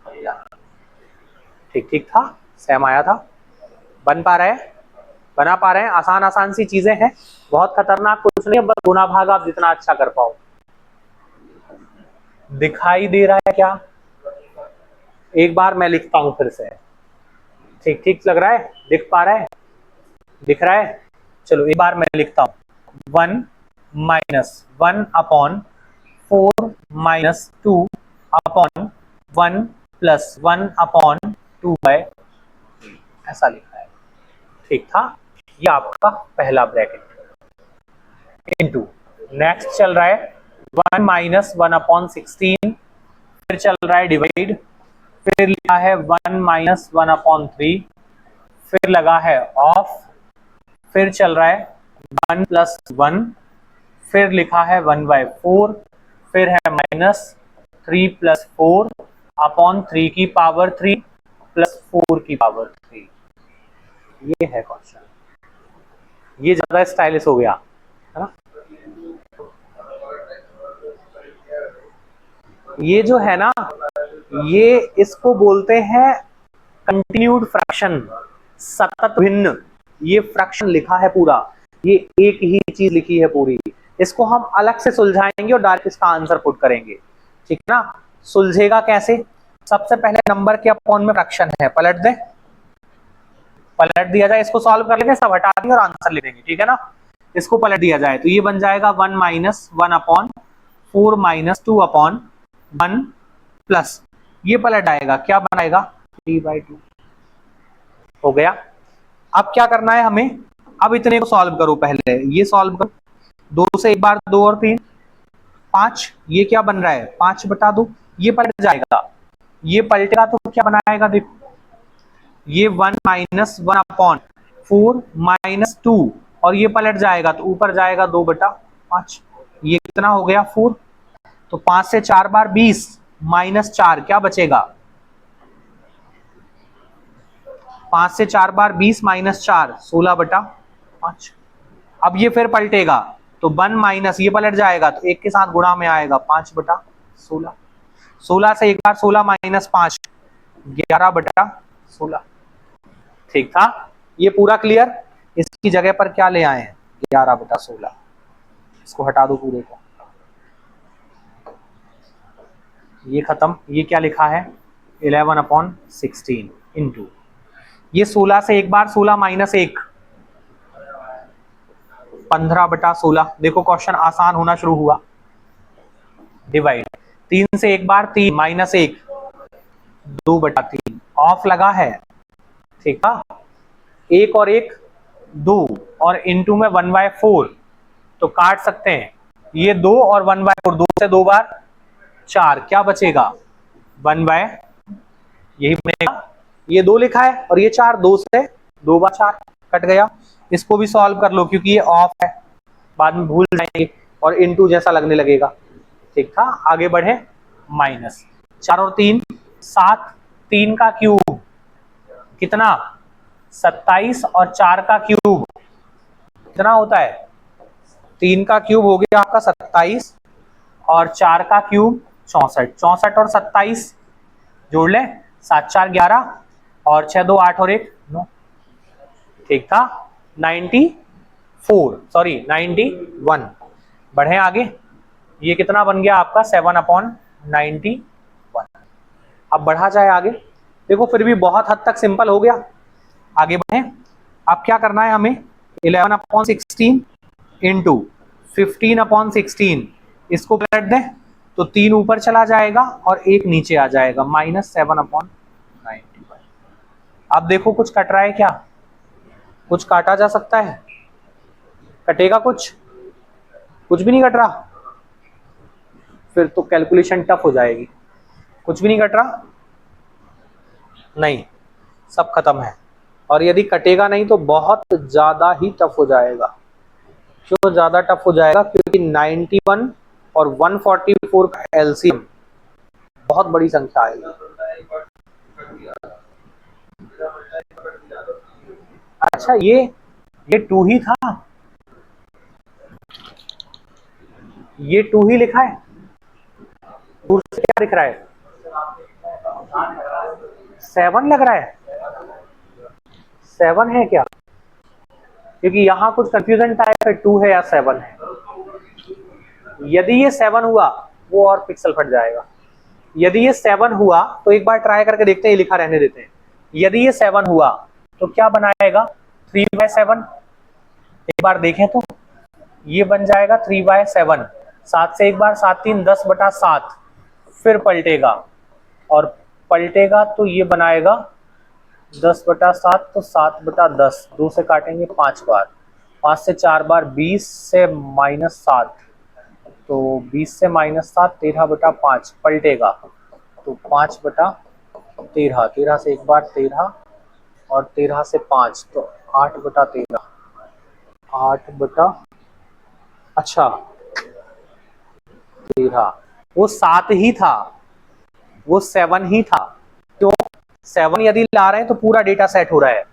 ठीक ठीक था, सेम आया था। बन पा रहे हैं, बना पा रहे हैं। आसान आसान सी चीजें हैं, बहुत खतरनाक कुछ नहीं है, बस गुणा भाग आप जितना अच्छा कर पाओ। दिखाई दे रहा है क्या? एक बार मैं लिखता हूं फिर से, ठीक ठीक लग रहा है, दिख पा रहा है, दिख रहा है? चलो एक बार मैं लिखता हूं, 1 minus 1 upon 4 minus 2 upon 1 plus 1 upon 2 by, ऐसा लिखा है। ठीक था, ये आपका पहला ब्रैकेट। इनटू नेक्स्ट चल रहा है 1 माइनस 1 अपॉन 16, फिर चल रहा है डिवाइड, फिर लिखा है 1 माइनस 1 अपॉन 3, फिर लगा है ऑफ, फिर चल रहा है 1 प्लस 1, फिर लिखा है 1 बाय 4, फिर है माइनस 3 प्लस 4 अपॉन 3 की पावर 3 प्लस 4 की पावर 3। ये है क्वेश्चन, ये ज्यादा स्टाइलिश हो गया है ना। ये जो है ना, ये इसको बोलते हैं कंटिन्यूड फ्रैक्शन, सतत भिन्न। ये फ्रैक्शन लिखा है पूरा, ये एक ही चीज लिखी है पूरी, इसको हम अलग से सुलझाएंगे और डायरेक्ट इसका आंसर पुट करेंगे, ठीक है ना। सुलझेगा कैसे? सबसे पहले नंबर के अपॉन में फ्रैक्शन है, पलट दे, पलट दिया जाए, इसको सॉल्व कर लेंगे, सब हटा देंगे और आंसर लिख देंगे, ठीक है ना। इसको पलट दिया जाए तो ये बन जाएगा 1 minus 1 upon 4 minus 2 upon 1 plus, ये पलट आएगा, क्या बनाएगा 3/2 हो गया। अब क्या करना है हमें, अब इतने को सॉल्व करो, पहले ये सॉल्व करो, 2 से एक बार 2 और 3 5, ये क्या बन रहा है 5/2, ये पलट जाएगा, ये पलटेगा तो क्या बनाएगा देखो, ये 1 माइनस 1 अपॉन 4 माइनस 2, और ये पलट जाएगा तो ऊपर जाएगा 2/5, ये कितना हो गया 4, तो 5 से 4 बार 20 माइनस 4, क्या बचेगा 5 से 4 बार 20 माइनस 4 16/5। अब ये फिर पलटेगा तो 1 माइनस, ये पलट जाएगा तो एक के साथ गुणा में आएगा 5/16, 16 से एक बार 16 माइनस 5 11/16। ठीक था, ये पूरा क्लियर। इसकी जगह पर क्या ले आए हैं 11/16, इसको हटा दो पूरे को, ये खत्म। ये क्या लिखा है 11/16 इंटू, ये 16 से एक बार 16 माइनस 1 15/16। देखो क्वेश्चन आसान होना शुरू हुआ। डिवाइड 3 से एक बार 3 माइनस 1 2/3, ऑफ लगा है, ठीक है, 1 और 1 2, और इनटू में 1/4, तो काट सकते हैं, ये 2 और 1/4, 2 से 2 बार 4, क्या बचेगा 1/, यही बनेगा, ये 2 लिखा है और ये 4, 2 से 2 बार 4 कट गया। इसको भी सॉल्व कर लो क्योंकि ये ऑफ है, बाद में भूल जाएंगे और इनटू जैसा लगने लगेगा, ठीक था। आगे बढ़े, माइनस 4 और 3 7, 3 का क्यूब कितना 27, और 4 का क्यूब कितना होता है, 3 का क्यूब हो गया आपका 27 और 4 का क्यूब 64, 64 और 27 जोड़ ले, 7 4 11 और 6 2 8 और 1 9, ठीक था 94, सॉरी 91। बढ़े आगे, ये कितना बन गया आपका 7/91। अब बढ़ा जाए आगे, देखो फिर भी बहुत हद तक सिंपल हो गया। आगे बढ़े, अब क्या करना है हमें 11/16 इंटू 15/16, इसको पलट दें तो 3 ऊपर चला जाएगा और 1 नीचे आ जाएगा, -7/95। अब देखो कुछ कट रहा है क्या, कुछ काटा जा सकता है, कटेगा कुछ, कुछ भी नहीं कट रहा, फिर तो कैलकुलेशन टफ हो जाएगी। कुछ भी नहीं कट रहा, नहीं, सब खत्म है, और यदि कटेगा नहीं तो बहुत ज्यादा ही टफ हो जाएगा। क्यों ज्यादा टफ हो जाएगा, क्योंकि 91 और 144 का एलसीएम बहुत बड़ी संख्या है। अच्छा, ये 2 ही था, ये 2 ही लिखा है, दूर से क्या दिख रहा है 7 लग रहा है, 7 है क्या, क्योंकि यहां कुछ कंफ्यूजन था, 2 है या 7 है। यदि ये 7 हुआ वो और पिक्सल फट जाएगा, यदि ये 7 हुआ तो एक बार ट्राई करके देखते हैं, ये लिखा रहने देते हैं। यदि ये 7 हुआ तो क्या बनाएगा 3/7, एक बार देखें तो ये बन जाएगा 3/7। 7 से एक बार 7 3 10/7, फिर पलटेगा और पलटेगा तो ये बनाएगा 10/7, तो 7/10, 2 से काटेंगे 5 बार, 5 से 4 बार 20 से -7, तो 20 से -7 13/5 पलटेगा, तो 5/13, 13 से एक बार 13 और 13 से 5 तो 8/13, 8 अच्छा 13, वो 7 ही था, वो 7 ही था। तो 7 यदि ला रहे हैं तो पूरा डेटा सेट हो रहा है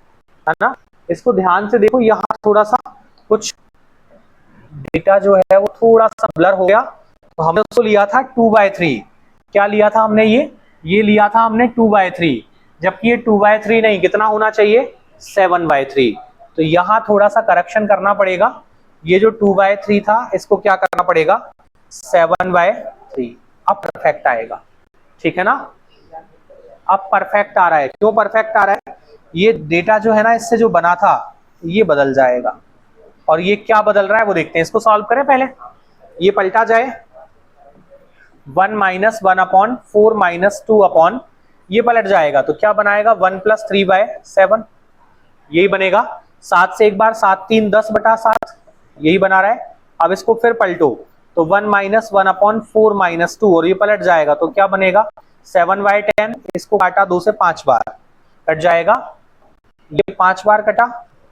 ना। इसको ध्यान से देखो, यहाँ थोड़ा सा कुछ डेटा जो है वो थोड़ा सा ब्लर हो गया, तो हमने उसको लिया था 2/3। क्या लिया था हमने, ये लिया था हमने 2/3, जबकि ये 2/3 नहीं, कितना होना चाहिए 7/3। तो यहाँ थोड़ा सा करेक्शन करना पड़ेगा, ये जो 2/3 था इसको क्या करना पड़ेगा 7/3, अब परफेक्ट आएगा, ठीक है ना। अब परफेक्ट आ रहा है, क्यों परफेक्ट आ रहा है, ये डेटा जो है ना इससे जो बना था ये बदल जाएगा, और ये क्या बदल रहा है वो देखते हैं। इसको सॉल्व करें पहले, ये पलटा जाए 1 - 1/4 - 2 ये पलट जाएगा, तो क्या बनाएगा 1 + 3/7, यही बनेगा। 7 से एक बार 7 3 10/7, यही बना रहा है। अब इसको फिर पलटो, तो 1 - 1/4 - 2, और ये पलट जाएगा, तो क्या बनेगा 7/10। इसको काटा 2 से 5 बार, कट जाएगा, ये 5 बार कटा।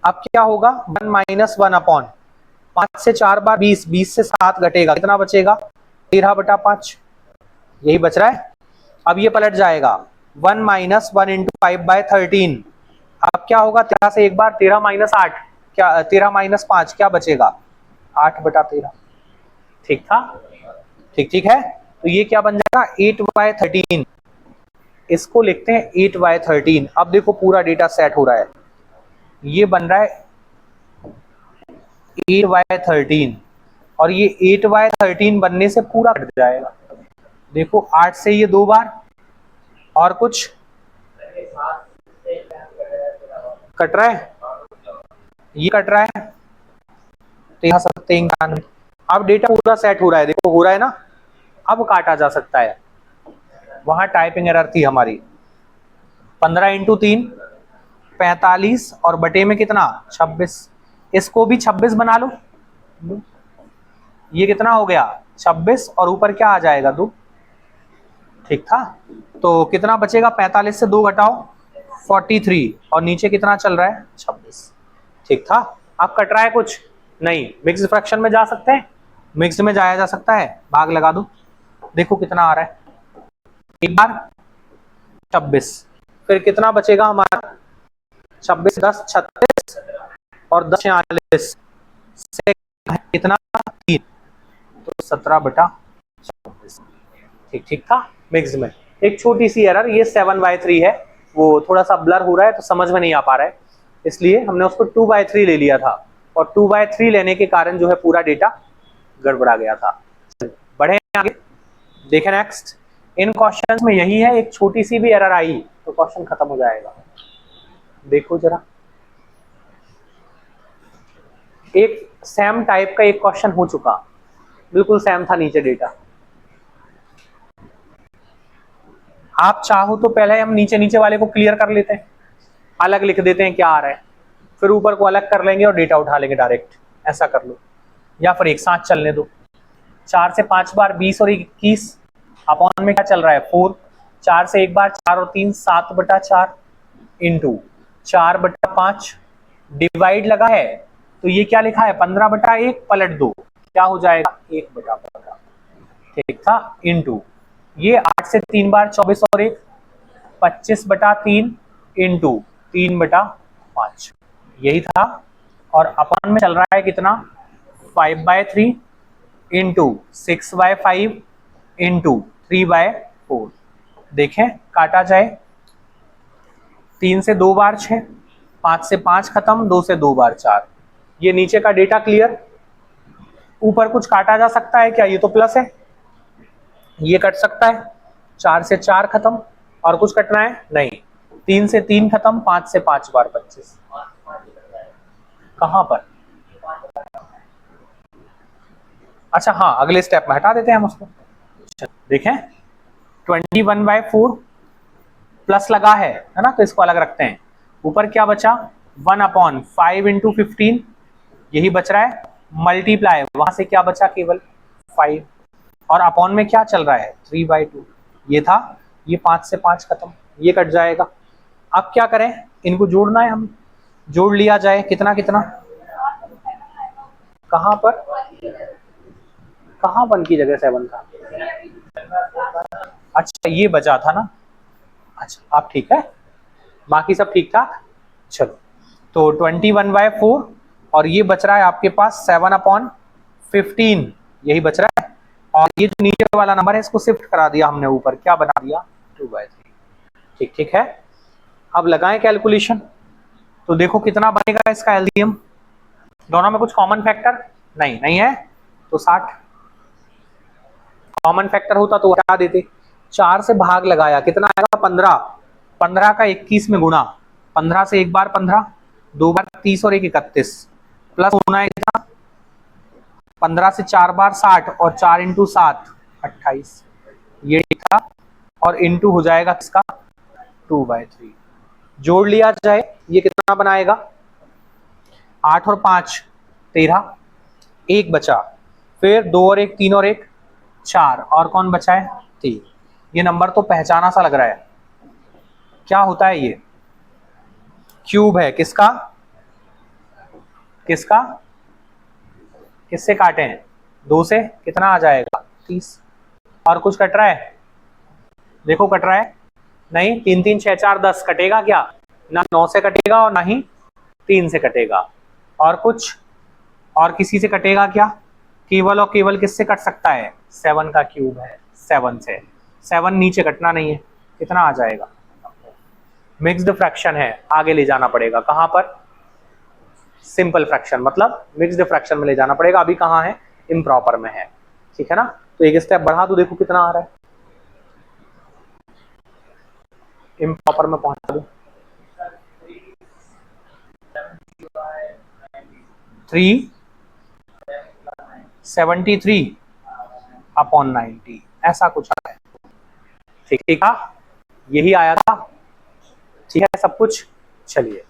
अब क्या होगा 1 - 1/, 5 से 4 बार 20, 20 से 7 घटेगा, कितना बचेगा 13/5, यही बच रहा है। अब ये पलट जाएगा 1 - 1 × 5/13, अब क्या होगा 13 से एक बार 13 - 8, क्या 13 - 5 क्या बचेगा 8/13, ठीक था, ठीक है। तो ये क्या बन जाएगा 8/13, इसको लिखते हैं 8/13। अब देखो पूरा डेटा सेट हो रहा है, ये बन रहा है 8/13, और ये 8/13 बनने से पूरा कट जाएगा। देखो 8 से ये 2 बार और कुछ कट रहा है, ये कट रहा है, 13 7 91। अब डेटा पूरा सेट हो रहा है, देखो हो रहा है ना, अब काटा जा सकता है। वहां टाइपिंग एरर थी हमारी। 15 × 3 45, और बटे में कितना 26, इसको भी 26 बना लो, ये कितना हो गया 26, और ऊपर क्या आ जाएगा 2, ठीक था। तो कितना बचेगा 45 से 2 घटाओ 43, और नीचे कितना चल रहा है 26, ठीक था। अब कट रहा है कुछ नहीं, मिक्स्ड फ्रैक्शन में जा सकते हैं, मिक्स्ड में जाया जा सकता है, भाग लगा दो, देखो कितना आ रहा है, एक बार 26, फिर कितना बचेगा हमारा 26 10 36, और 10 46 से कितना 3, तो 17/26, ठीक था। मिक्स्ड में एक छोटी सी एरर, ये 7/3 है, वो थोड़ा सा ब्लर हो रहा है तो समझ में नहीं आ पा रहा है, इसलिए हमने उसको 2/3 ले लिया था, और 2/3 लेने के कारण जो है पूरा डेटा गड़बड़ा गया था। बढ़े आगे, देखें नेक्स्ट। इन क्वेश्चंस में यही है, एक छोटी सी भी एरर आई तो क्वेश्चन खत्म हो जाएगा। देखो जरा, एक सेम टाइप का एक क्वेश्चन हो चुका, बिल्कुल सेम था, नीचे डेटा। आप चाहो तो पहले हम नीचे नीचे वाले को क्लियर कर लेते हैं, अलग लिख देते हैं क्या आ रहा है, फिर ऊपर को अलग कर लेंगे और डेटा उठा लेंगे डायरेक्ट, ऐसा कर लो, या फिर एक साथ चलने दो। 4 से 5 बार 20 और 21, अपॉन में क्या चल रहा है 4, 4 से एक बार 4 और 3 7/4 इंटू 4/5, डिवाइड लगा है तो ये क्या लिखा है 15/1, पलट दो क्या हो जाएगा 1/15, ठीक था, इंटू ये 8 से 3 बार 24 और 1 25/3 इंटू 3/5, यही था। और अपॉन में चल रहा है कितना 5/3 इंटू 6/5 इंटू 3/4। देखें काटा जाए, 3 से 2 बार 6, 5 से 5 खत्म, 2 से 2 बार 4, ये नीचे का डेटा क्लियर। ऊपर कुछ काटा जा सकता है क्या, ये तो प्लस है, ये कट सकता है, 4 से 4 खत्म, और कुछ कटना है नहीं, 3 से 3 खत्म, 5 से 5 बार 25। कहां पर? अच्छा हाँ, अगले स्टेप में हटा देते हैं हम उसको। देखें 21/4 प्लस लगा है ना, तो इसको अलग रखते हैं। ऊपर क्या बचा? 1/5 × 15, यही बच रहा है। मल्टीप्लाई, वहां से क्या बचा? केवल 5, और अपॉन में क्या चल रहा है? 3/2, ये था। ये 5 से 5 खत्म, ये कट जाएगा। अब क्या करें? इनको जोड़ना है, हम जोड़ लिया जाए। कितना कितना? कहां पर? कहां 1 की जगह 7 था? अच्छा ये बचा था ना। अच्छा आप ठीक है, बाकी सब ठीक ठाक। चलो, तो 21/4, और ये बच रहा है आपके पास 7/15, यही बच रहा है। और ये जो नीचे वाला नंबर है, इसको शिफ्ट करा दिया हमने ऊपर, क्या बना दिया? 2/3। ठीक ठीक है। अब लगाएं कैलकुलेशन, तो देखो कितना बनेगा इसका एलसीएम। दोनों में कुछ कॉमन फैक्टर नहीं है, तो 60। कॉमन फैक्टर होता तो हटा देते। 4 से भाग लगाया, कितना आएगा? 15। 15 का 21 में गुणा, 15 से एक बार 15, 2 बार 30 और 1 31, प्लस होना है कितना? 15 से 4 बार 60, और 4 × 7 28, ये था। और इंटू हो जाएगा इसका 2/3। जोड़ लिया जाए, ये कितना बनाएगा? 8 और 5 13, 1 बचा, फिर 2 और 1 3 और 1 4, और कौन बचा है? 3। ये नंबर तो पहचाना सा लग रहा है, क्या होता है ये? क्यूब है। किसका? किसका? किससे काटे हैं? 2 से, कितना आ जाएगा? 30। और कुछ कट रहा है? देखो कट रहा है नहीं। 3 3 6 4 10 कटेगा क्या? ना 9 से कटेगा और ना ही 3 से कटेगा। और कुछ? और किसी से कटेगा क्या? केवल और केवल किससे कट सकता है? 7 का क्यूब है, 7 से। 7 नीचे कटना नहीं है, कितना आ जाएगा? मिक्स्ड फ्रैक्शन है, आगे ले जाना पड़ेगा। कहां पर? सिंपल फ्रैक्शन, मतलब मिक्स्ड फ्रैक्शन में ले जाना पड़ेगा। अभी कहां है? इम्प्रॉपर में है। ठीक है ना? तो एक स्टेप बढ़ा दो, देखो कितना आ रहा है। इम्प्रॉपर में पहुंचा दो। 373/90, ऐसा कुछ आया है। ठीक ठीक है, यही आया था। ठीक है सब कुछ। चलिए,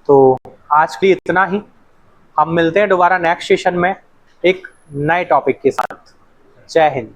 तो आज के लिए इतना ही। हम मिलते हैं दोबारा नेक्स्ट सेशन में एक नए टॉपिक के साथ। जय हिंद।